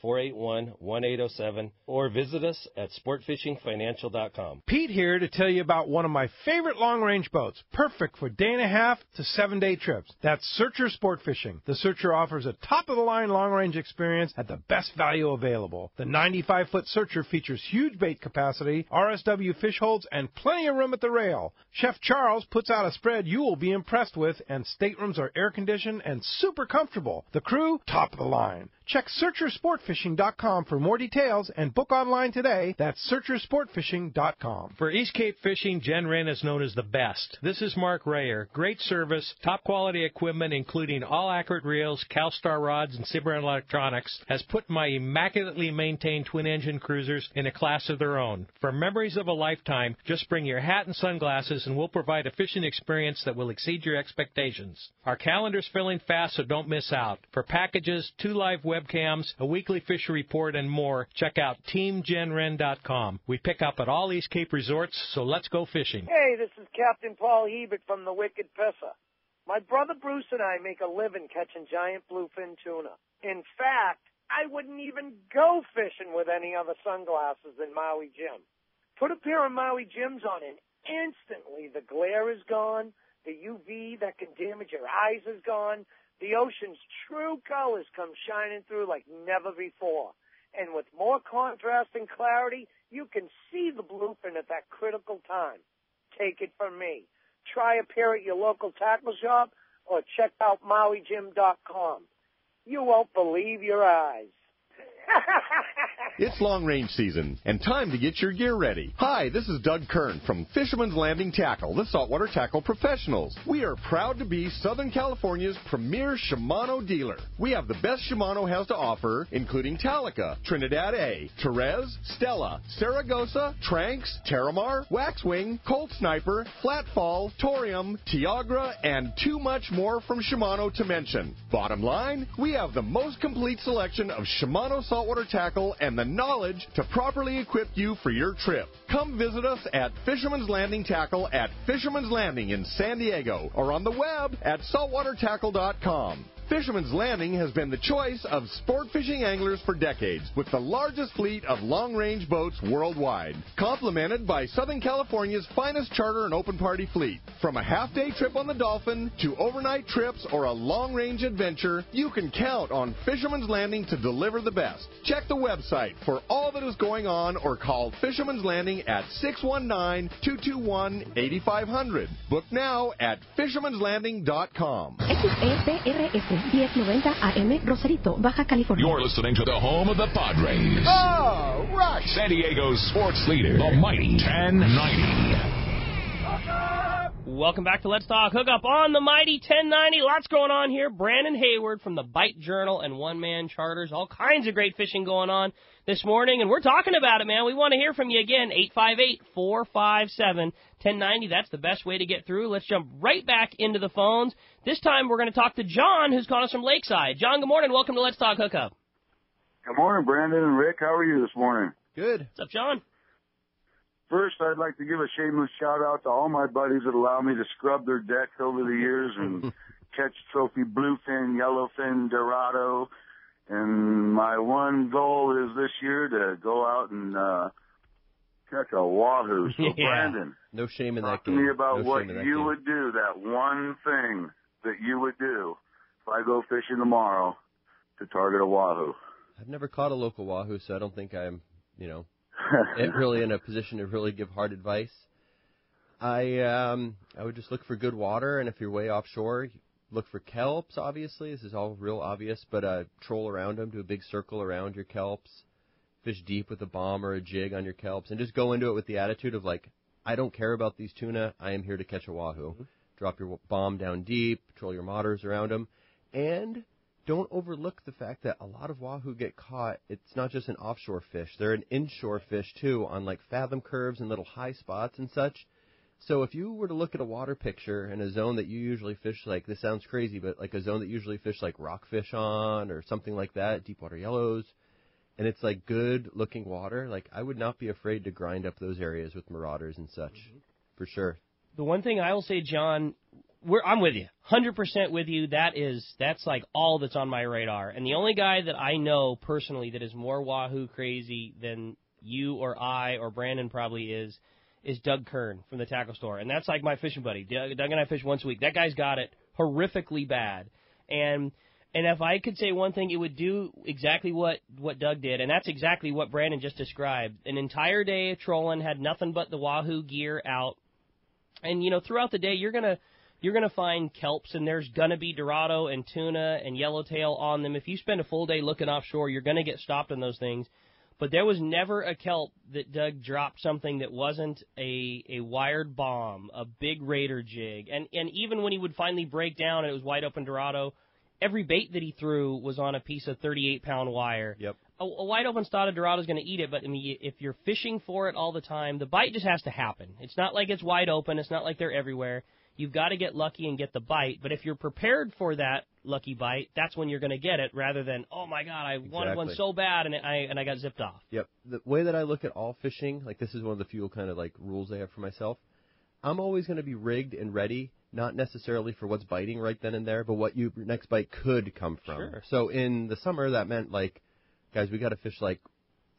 949-481-1807 or visit us at sportfishingfinancial.com. Pete here to tell you about one of my favorite long-range boats, perfect for day-and-a-half to 7-day trips. That's Searcher Sport Fishing. The Searcher offers a top-of-the-line long-range experience at the best value available. The 95-foot Searcher features huge bait capacity, RSW fish holds, and plenty of room at the rail. Chef Charles puts out a spread you will be impressed with, and staterooms are air-conditioned and super comfortable. The crew, top of the line. Check SearcherSportFishing.com for more details and book online today. That's SearcherSportFishing.com. For East Cape fishing, Jen Wren is known as the best. This is Mark Rayer. Great service, top quality equipment, including all accurate reels, CalStar rods, and Cimarron electronics, has put my immaculately maintained twin-engine cruisers in a class of their own. For memories of a lifetime, just bring your hat and sunglasses, and we'll provide a fishing experience that will exceed your expectations. Our calendar's filling fast, so don't miss out. For packages, 2 live web webcams, a weekly fishery report, and more, check out TeamGenRen.com. We pick up at all East Cape resorts, so let's go fishing. Hey, this is Captain Paul Hebert from the Wicked Pisser. My brother Bruce and I make a living catching giant bluefin tuna. In fact, I wouldn't even go fishing with any other sunglasses than Maui Jim. Put a pair of Maui Jims on and instantly the glare is gone, the UV that can damage your eyes is gone, the ocean's true colors come shining through like never before. And with more contrast and clarity, you can see the bluefin at that critical time. Take it from me. Try a pair at your local tackle shop or check out MauiJim.com. You won't believe your eyes. It's long-range season, and time to get your gear ready. Hi, this is Doug Kern from Fisherman's Landing Tackle, the saltwater tackle professionals. We are proud to be Southern California's premier Shimano dealer. We have the best Shimano has to offer, including Talkoka, Trinidad A, Therese, Stella, Saragossa, Tranx, Terramar, Waxwing, Colt Sniper, Flatfall, Torium, Tiagra, and too much more from Shimano to mention. Bottom line, we have the most complete selection of Shimano saltwater tackle and the knowledge to properly equip you for your trip. Come visit us at Fisherman's Landing Tackle at Fisherman's Landing in San Diego or on the web at saltwatertackle.com. Fisherman's Landing has been the choice of sport fishing anglers for decades, with the largest fleet of long-range boats worldwide, complemented by Southern California's finest charter and open party fleet. From a half-day trip on the Dolphin to overnight trips or a long-range adventure, you can count on Fisherman's Landing to deliver the best. Check the website for all that is going on or call Fisherman's Landing at 619-221-8500. Book now at fishermanslanding.com. XEPRS 1090 AM, Rosarito, Baja California. You're listening to the home of the Padres. Oh, right. San Diego's sports leader, the mighty 1090. Welcome back to Let's Talk Hookup on the mighty 1090. Lots going on here. Brandon Hayward from the Bight Journal and One Man Charters. All kinds of great fishing going on this morning, and we're talking about it, man. We want to hear from you again. 858-457-1090. That's the best way to get through. Let's jump right back into the phones. This time we're going to talk to John, who's calling us from Lakeside. John, good morning. Welcome to Let's Talk Hookup. Good morning, Brandon and Rick. How are you this morning? Good. What's up, John? First, I'd like to give a shameless shout-out to all my buddies that allow me to scrub their decks over the years and catch trophy bluefin, yellowfin, dorado. And my one goal is this year to go out and catch a wahoo. So, Brandon, no shame in that talk to game. me about No what shame in that you game. would do, that one thing that you would do if I go fishing tomorrow to target a wahoo. I've never caught a local wahoo, so I don't think I'm, really in a position to really give hard advice. I would just look for good water, and if you're way offshore, look for kelps, obviously. This is all real obvious, but troll around them, do a big circle around your kelps, fish deep with a bomb or a jig on your kelps, and just go into it with the attitude of, I don't care about these tuna. I am here to catch a wahoo. Mm-hmm. Drop your bomb down deep, troll your motters around them, and don't overlook the fact that a lot of wahoo get caught. It's not just an offshore fish. They're an inshore fish, too, on, fathom curves and little high spots and such. So if you were to look at a water picture in a zone that you usually fish, this sounds crazy, but a zone that you usually fish rockfish on or something like that, deep water yellows, and it's good-looking water, I would not be afraid to grind up those areas with marauders and such, for sure. The one thing I will say, John, I'm with you, 100% with you. That's all that's on my radar. And the only guy that I know personally that is more wahoo crazy than you or I or Brandon probably is Doug Kern from the tackle store. And that's my fishing buddy. Doug and I fish once a week. That guy's got it horrifically bad. And if I could say one thing, it would do exactly what Doug did, and that's exactly what Brandon just described. An entire day of trolling, had nothing but the wahoo gear out. And, throughout the day, you're gonna find kelps, and there's gonna be dorado and tuna and yellowtail on them. If you spend a full day looking offshore, you're gonna get stopped on those things. But there was never a kelp that Doug dropped something that wasn't a wired bomb, a big raider jig. And even when he would finally break down and it was wide open dorado, every bait that he threw was on a piece of 38-pound wire. Yep. A wide open spot of dorado is going to eat it, but if you're fishing for it all the time, the bite just has to happen. It's not like it's wide open. It's not like they're everywhere. You've got to get lucky and get the bite. But if you're prepared for that lucky bite, that's when you're going to get it, rather than, oh my God, I wanted one so bad and I got zipped off. Yep. The way that I look at all fishing, like this is one of the few kind of like rules I have for myself. I'm always going to be rigged and ready, not necessarily for what's biting right then and there, but what your next bite could come from. Sure. So in the summer, that meant like, guys, we got to fish like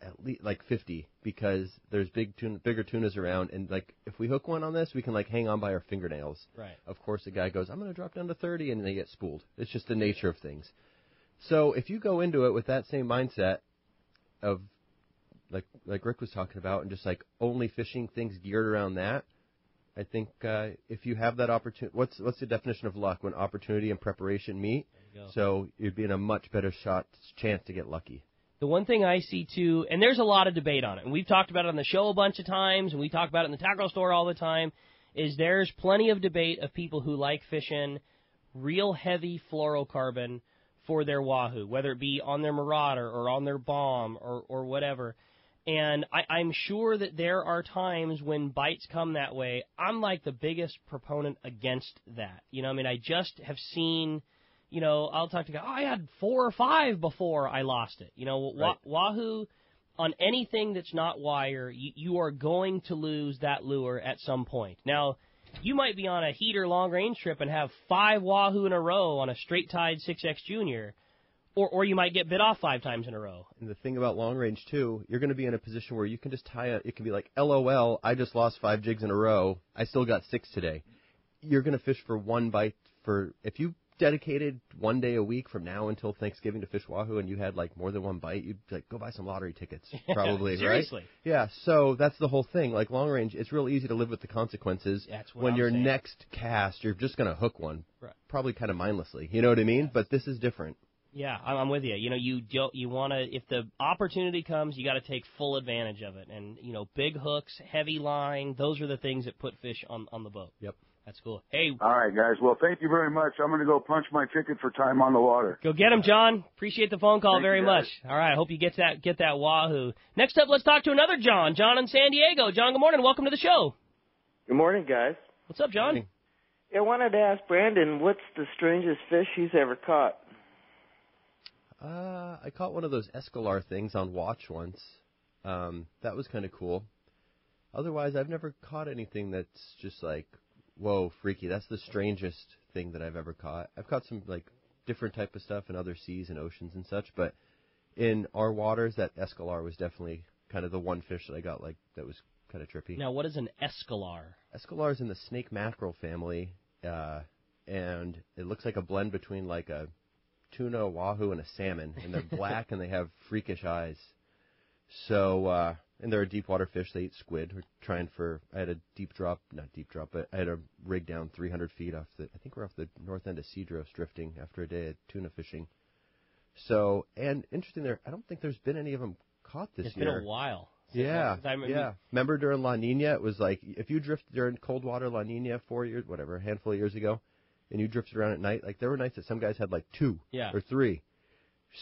at least like 50 because there's bigger tunas around, and like if we hook one on this, we can like hang on by our fingernails. Right. Of course, the guy goes, I'm going to drop down to 30, and they get spooled. It's just the nature of things. So if you go into it with that same mindset of like Rick was talking about, and just like only fishing things geared around that, I think if you have that opportunity, what's the definition of luck? When opportunity and preparation meet. So you'd be in a much better chance to get lucky. The one thing I see, too, and there's a lot of debate on it, and we've talked about it on the show a bunch of times, and we talk about it in the tackle store all the time, is there's plenty of debate of people who like fishing real heavy fluorocarbon for their Wahoo, whether it be on their Marauder or on their Bomb or whatever. And I'm sure that there are times when bites come that way. I'm like the biggest proponent against that. You know, I mean, I just have seen... You know, I'll talk to guys, I had 4 or 5 before I lost it. You know, right. Wahoo, on anything that's not wire, you are going to lose that lure at some point. Now, you might be on a heater long-range trip and have 5 Wahoo in a row on a straight-tide 6X Junior, or you might get bit off 5 times in a row. And the thing about long-range, too, you're going to be in a position where you can just tie it. It can be like, LOL, I just lost 5 jigs in a row. I still got 6 today. You're going to fish for one bite if you dedicated one day a week from now until Thanksgiving to fish Wahoo, and you had like more than one bite, you'd like go buy some lottery tickets, probably. Seriously. Right? Yeah. So that's the whole thing. Like long range, it's real easy to live with the consequences. When your next cast, you're just gonna hook one, probably kind of mindlessly. You know what I mean? But this is different. Yeah, I'm with you. You know, you want to, if the opportunity comes, you got to take full advantage of it. And you know, big hooks, heavy line, those are the things that put fish on the boat. Yep. That's cool. Hey. All right, guys. Well, thank you very much. I'm going to go punch my ticket for time on the water. Go get him, John. Appreciate the phone call Thank very you, much. All right. I hope you get that Wahoo. Next up, let's talk to another John. John in San Diego. John, good morning. Welcome to the show. Good morning, guys. What's up, John? I wanted to ask Brandon, what's the strangest fish he's ever caught? I caught one of those Escalar things on watch once. That was kind of cool. Otherwise, I've never caught anything that's just like, whoa, freaky. That's the strangest thing that I've ever caught. I've caught some, like, different type of stuff in other seas and oceans and such, but in our waters, that Escalar was definitely kind of the one fish that I got, like, that was kind of trippy. Now, what is an Escalar? Escalar is in the snake mackerel family, and it looks like a blend between, like, a tuna, a wahoo, and a salmon, and they're black and they have freakish eyes. So, and they're a deep water fish. They eat squid. I had a but I had a rig down 300 feet I think we're off the north end of Cedros drifting after a day of tuna fishing. So, and interesting there, I don't think there's been any of them caught this year. It's been a while. Yeah. Remember during La Nina, it was like, if you drifted during cold water La Nina 4 years, whatever, a handful of years ago, and you drifted around at night, like there were nights that some guys had like 2 or 3.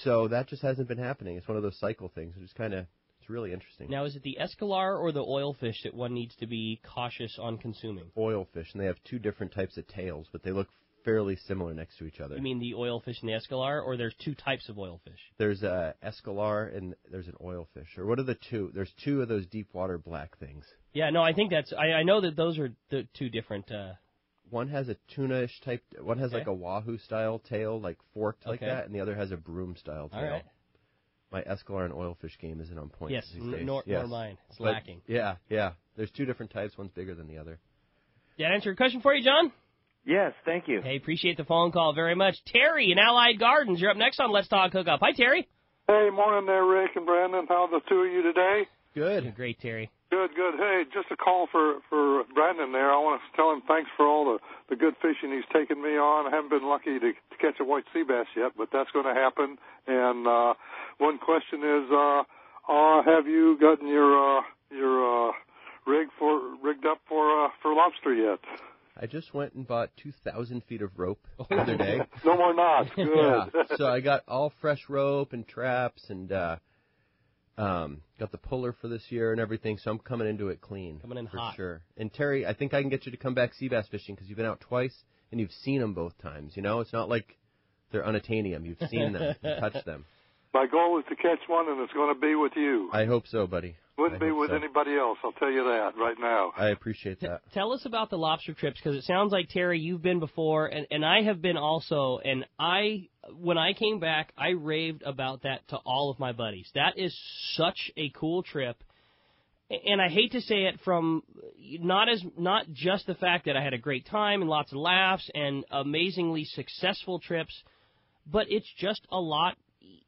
So that just hasn't been happening. It's one of those cycle things. It's kind of, it's really interesting. Now, is it the Escalar or the oilfish that one needs to be cautious on consuming? Oilfish, and they have 2 different types of tails, but they look fairly similar next to each other. You mean the oilfish and the Escalar, or there's 2 types of oilfish? There's a Escalar and there's an oilfish. Or what are the 2? There's 2 of those deep water black things. Yeah, no, I think that's, I know that those are the 2 different. One has a tuna-ish type, one has like a Wahoo-style tail, like forked like that, and the other has a broom-style tail. All right. My Escalar and oilfish game isn't on point. Yes, nor mine. It's but, lacking. Yeah. There's 2 different types. One's bigger than the other. Did that answer your question for you, John? Yes, thank you. Hey, appreciate the phone call very much. Terry in Allied Gardens, you're up next on Let's Talk Hookup. Hi, Terry. Hey, morning there, Rick and Brandon. How are the 2 of you today? Good. Great, Terry. Good. Hey, just a call for Brandon there. I want to tell him thanks for all the good fishing he's taken me on. I haven't been lucky to catch a white sea bass yet, but that's going to happen. And one question is, have you gotten your rigged up for lobster yet? I just went and bought 2,000 feet of rope the other day. No more knots. Good. Yeah. So I got all fresh rope and traps and got the puller for this year and everything. So I'm coming into it clean. Coming in for hot. Sure. And Terry, I think I can get you to come back sea bass fishing because you've been out twice and you've seen them both times. You know, it's not like They're unattainium. You've seen them. You've touched them. My goal is to catch one, and it's going to be with you. I hope so, buddy. Wouldn't be with anybody else, I'll tell you that right now. I appreciate that. Tell us about the lobster trips, because it sounds like, Terry, you've been before, and I have been also, and when I came back, I raved about that to all of my buddies. That is such a cool trip, and I hate to say it from not just the fact that I had a great time and lots of laughs and amazingly successful trips, but it's just a lot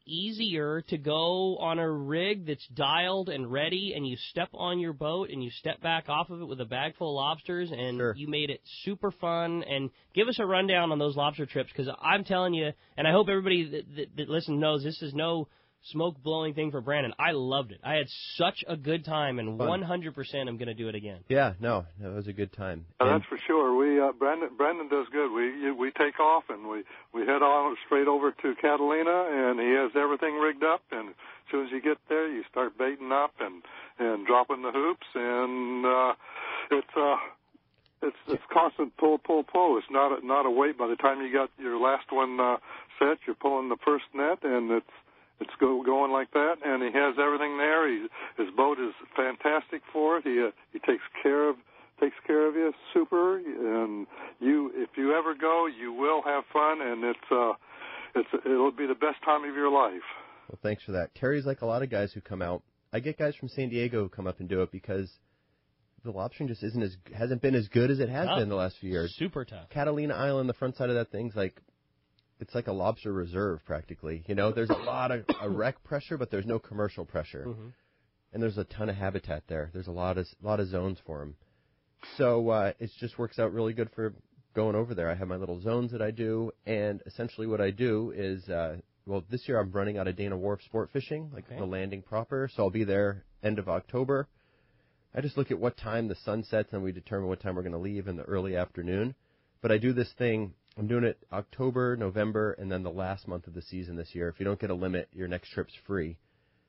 easier to go on a rig that's dialed and ready, and you step on your boat and you step back off of it with a bag full of lobsters, and you made it super fun. And give us a rundown on those lobster trips, because I'm telling you, and I hope everybody that listens knows, this is no smoke-blowing thing for Brandon. I loved it. I had such a good time, and 100% I'm going to do it again. Yeah, no, it was a good time. That's for sure. We Brandon does good. We take off, and we head on straight over to Catalina, and he has everything rigged up, and as soon as you get there, you start baiting up and dropping the hoops, and it's constant pull. It's not a weight. By the time you got your last one set, you're pulling the first net, and it's going like that, and he has everything there. His boat is fantastic for it. He takes care of you super, and if you ever go, you will have fun, and it'll be the best time of your life. Well, thanks for that. Terry's like a lot of guys who come out. I get guys from San Diego who come up and do it because the lobstering just hasn't been as good as it has been the last few years. Super tough. Catalina Island, the front side of that thing's it's like a lobster reserve, practically. You know, there's a lot of wreck pressure, but there's no commercial pressure. Mm-hmm. And there's a ton of habitat there. There's a lot of zones for them. So it just works out really good for going over there. I have my little zones that I do, and essentially what I do is, this year I'm running out of Dana Wharf Sport Fishing, the landing proper, so I'll be there end of October. I just look at what time the sun sets, and we determine what time we're going to leave in the early afternoon. But I do this thing. I'm doing it October, November, and then the last month of the season this year. If you don't get a limit, your next trip's free.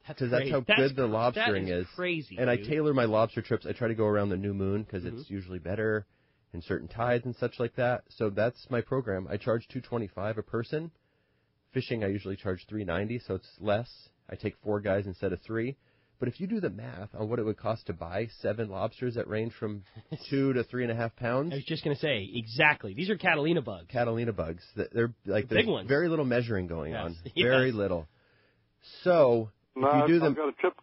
Because that's how good the lobstering is. Crazy. And I tailor my lobster trips. I try to go around the new moon because it's usually better in certain tides and such like that. So that's my program. I charge $225 a person. Fishing, I usually charge $390, so it's less. I take 4 guys instead of 3. But if you do the math on what it would cost to buy 7 lobsters that range from 2 to 3.5 pounds. I was just going to say, exactly. These are Catalina bugs. Catalina bugs. They're like big ones. Very little measuring going on. Very little. So if you do I've got a trip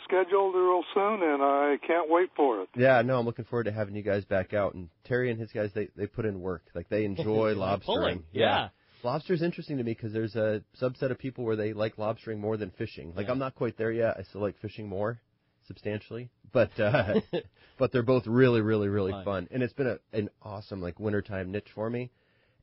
scheduled real soon, and I can't wait for it. Yeah, no, I'm looking forward to having you guys back out. And Terry and his guys, they put in work. They enjoy lobstering. Yeah. Lobster's interesting to me because there's a subset of people where they like lobstering more than fishing. I'm not quite there yet. I still like fishing more, substantially. But but they're both really, really, really fun. And it's been an awesome wintertime niche for me.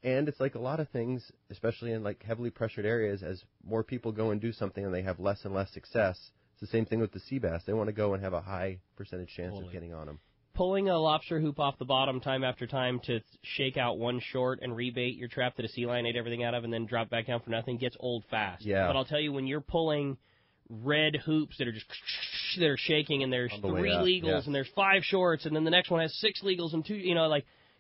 And it's like a lot of things, especially in heavily pressured areas, as more people go and do something and they have less and less success. It's the same thing with the sea bass. They want to go and have a high percentage chance of getting on them. Pulling a lobster hoop off the bottom time after time to shake out one short and rebait your trap that a sea lion ate everything out of and then drop back down for nothing gets old fast. Yeah. But I'll tell you, when you're pulling red hoops that are shaking, and there's 3 legals and there's 5 shorts, and then the next one has 6 legals and 2,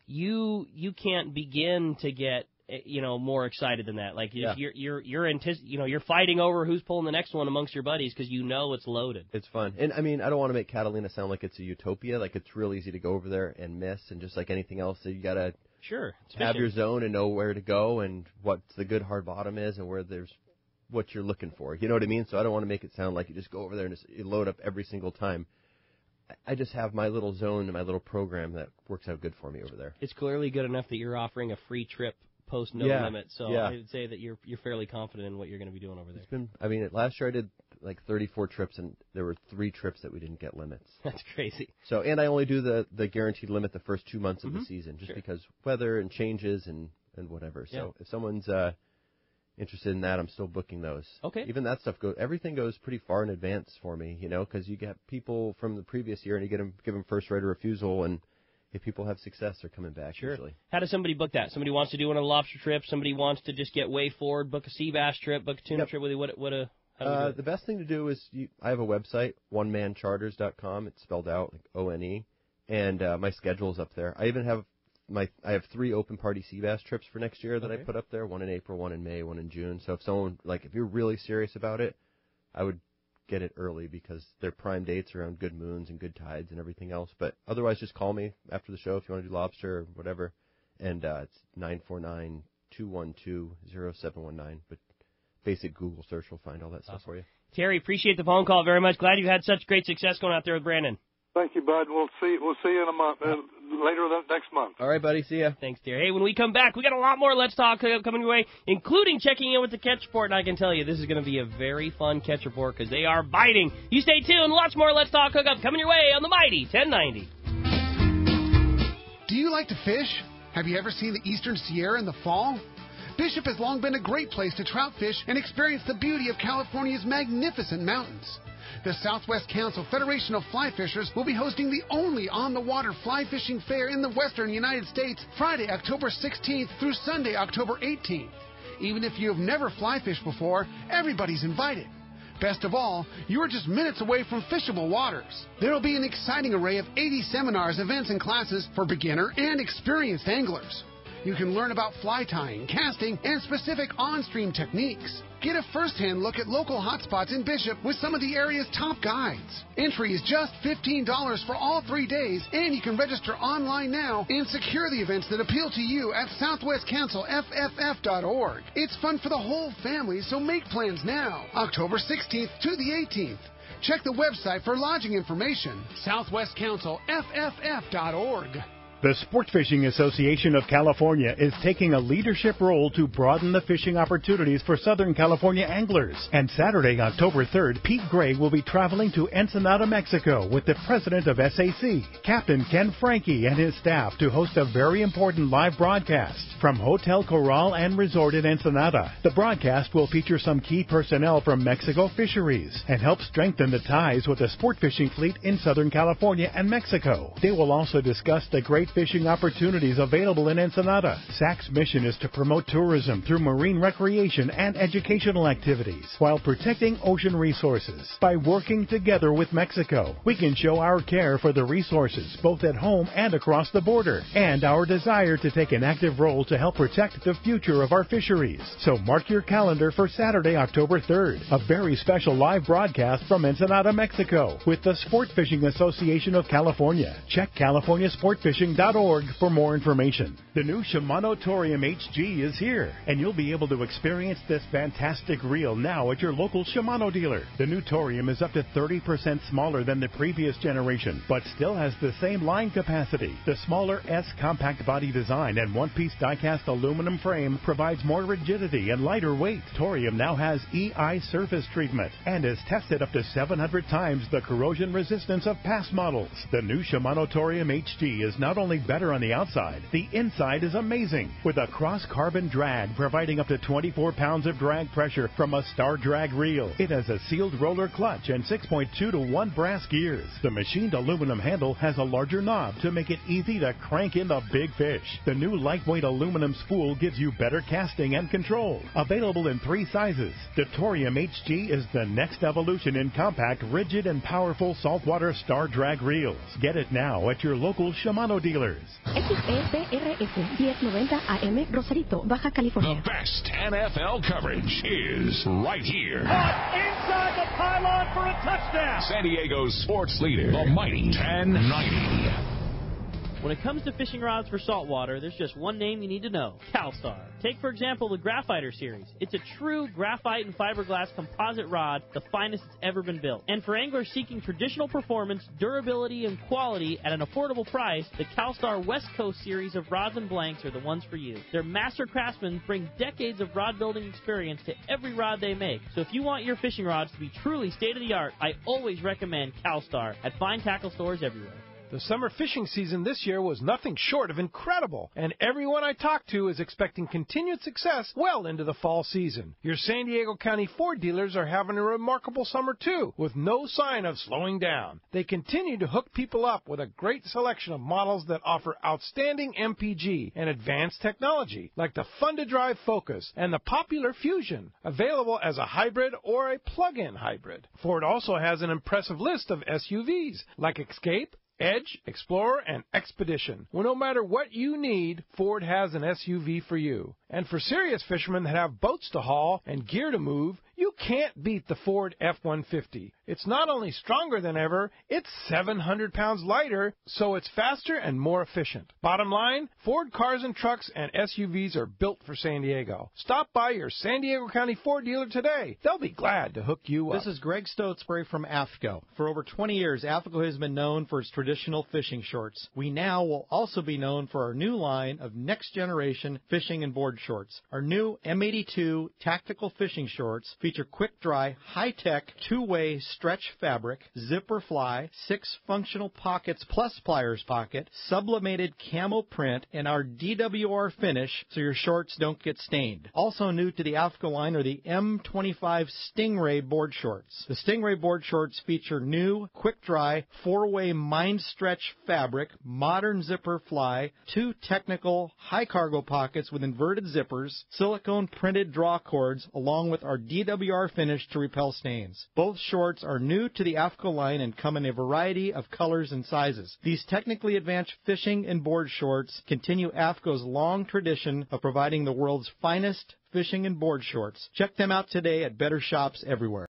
you can't begin to get more excited than that. You're fighting over who's pulling the next one amongst your buddies because it's loaded. It's fun. And I mean, I don't want to make Catalina sound like it's a utopia. It's real easy to go over there and miss, and just like anything else, so you got to have your zone and know where to go and what the good hard bottom is and where there's what you're looking for. You know what I mean? So I don't want to make it sound like you just go over there and you load up every single time. I just have my little zone and my little program that works out good for me over there. It's clearly good enough that you're offering a free trip post no limit, so I would say that you're fairly confident in what you're going to be doing over there. Last year I did 34 trips, and there were 3 trips that we didn't get limits. That's crazy. So, and I only do the guaranteed limit the first 2 months of the season, just because weather and changes and whatever. So if someone's interested in that, I'm still booking those. Okay. Even that stuff everything goes pretty far in advance for me, because you get people from the previous year and you give them first right of refusal, and if people have success, they're coming back usually. How does somebody book that? Somebody wants to do one of the lobster trips. Somebody wants to just get way forward, book a sea bass trip, book a tuna trip. How do we do it? The best thing to do is I have a website, onemancharters.com. It's spelled out ONE, and my schedule's up there. I even have I have 3 open party sea bass trips for next year that I put up there. 1 in April, 1 in May, 1 in June. So if you're really serious about it, I would get it early because they're prime dates around good moons and good tides and everything else. But otherwise, just call me after the show if you want to do lobster or whatever. And it's 949-212-0719. But basic Google search will find all that stuff for you. Terry, appreciate the phone call very much. Glad you had such great success going out there with Brandon. Thank you, bud. We'll see you in a month, later next month. All right, buddy. See ya. Thanks, Terry. Hey, when we come back, we got a lot more Let's Talk Hookup coming your way, including checking in with the catch report. And I can tell you, this is going to be a very fun catch report because they are biting. You stay tuned. Lots more Let's Talk Hookup coming your way on the mighty 1090. Do you like to fish? Have you ever seen the Eastern Sierra in the fall? Bishop has long been a great place to trout fish and experience the beauty of California's magnificent mountains. The Southwest Council Federation of Fly Fishers will be hosting the only on-the-water fly fishing fair in the western United States Friday, October 16th through Sunday, October 18th. Even if you have never fly fished before, everybody's invited. Best of all, you are just minutes away from fishable waters. There will be an exciting array of 80 seminars, events, and classes for beginner and experienced anglers. You can learn about fly tying, casting, and specific on-stream techniques. Get a first-hand look at local hotspots in Bishop with some of the area's top guides. Entry is just $15 for all 3 days, and you can register online now and secure the events that appeal to you at southwestcouncilfff.org. It's fun for the whole family, so make plans now. October 16th to the 18th. Check the website for lodging information, southwestcouncilfff.org. The Sport Fishing Association of California is taking a leadership role to broaden the fishing opportunities for Southern California anglers. And Saturday, October 3rd, Pete Gray will be traveling to Ensenada, Mexico with the president of SAC, Captain Ken Frankie, and his staff to host a very important live broadcast from Hotel Corral and Resort in Ensenada. The broadcast will feature some key personnel from Mexico Fisheries and help strengthen the ties with the sport fishing fleet in Southern California and Mexico. They will also discuss the great fishing opportunities available in Ensenada. SAC's mission is to promote tourism through marine recreation and educational activities while protecting ocean resources. By working together with Mexico, we can show our care for the resources both at home and across the border, and our desire to take an active role to help protect the future of our fisheries. So mark your calendar for Saturday, October 3rd, a very special live broadcast from Ensenada, Mexico, with the Sport Fishing Association of California. Check CaliforniaSportFishing.org for more information. The new Shimano Torium HG is here, and you'll be able to experience this fantastic reel now at your local Shimano dealer. The new Torium is up to 30% smaller than the previous generation, but still has the same line capacity. The smaller S compact body design and one-piece die-cast aluminum frame provides more rigidity and lighter weight. Torium now has EI surface treatment and is tested up to 700 times the corrosion resistance of past models. The new Shimano Torium HG is not only better on the outside, the inside is amazing, with a cross-carbon drag providing up to 24 pounds of drag pressure from a Star Drag reel. It has a sealed roller clutch and 6.2 to 1 brass gears. The machined aluminum handle has a larger knob to make it easy to crank in the big fish. The new lightweight aluminum spool gives you better casting and control. Available in 3 sizes, the Torium HG is the next evolution in compact, rigid, and powerful saltwater Star Drag reels. Get it now at your local Shimano dealer. XEPRS 1090 AM Rosarito, Baja California. The best NFL coverage is right here. Inside the pylon for a touchdown. San Diego's sports leader, the mighty 1090. When it comes to fishing rods for saltwater, there's just one name you need to know: CalStar. Take, for example, the Graphiter series. It's a true graphite and fiberglass composite rod, the finest it's ever been built. And for anglers seeking traditional performance, durability, and quality at an affordable price, the CalStar West Coast series of rods and blanks are the ones for you. Their master craftsmen bring decades of rod building experience to every rod they make. So if you want your fishing rods to be truly state-of-the-art, I always recommend CalStar at fine tackle stores everywhere. The summer fishing season this year was nothing short of incredible, and everyone I talked to is expecting continued success well into the fall season. Your San Diego County Ford dealers are having a remarkable summer too, with no sign of slowing down. They continue to hook people up with a great selection of models that offer outstanding MPG and advanced technology, like the fun-to-drive Focus and the popular Fusion, available as a hybrid or a plug-in hybrid. Ford also has an impressive list of SUVs, like Escape, Edge, Explorer, and Expedition. Well, no matter what you need, Ford has an SUV for you. And for serious fishermen that have boats to haul and gear to move, you can't beat the Ford F-150. It's not only stronger than ever, it's 700 pounds lighter, so it's faster and more efficient. Bottom line, Ford cars and trucks and SUVs are built for San Diego. Stop by your San Diego County Ford dealer today. They'll be glad to hook you up. This is Greg Stotesbury from AFCO. For over 20 years, AFCO has been known for its traditional fishing shorts. We now will also be known for our new line of next-generation fishing and board shorts. Our new M82 tactical fishing shorts feature quick-dry, high-tech, two-way stretch fabric, zipper fly, 6 functional pockets plus pliers pocket, sublimated camo print, and our DWR finish so your shorts don't get stained. Also new to the AFCO line are the M25 Stingray board shorts. The Stingray board shorts feature new, quick-dry, 4-way mind stretch fabric, modern zipper fly, 2 technical, high-cargo pockets with inverted zippers, silicone printed draw cords, along with our DWR finish to repel stains. Both shorts are new to the AFCO line and come in a variety of colors and sizes. These technically advanced fishing and board shorts continue AFCO's long tradition of providing the world's finest fishing and board shorts. Check them out today at better shops everywhere.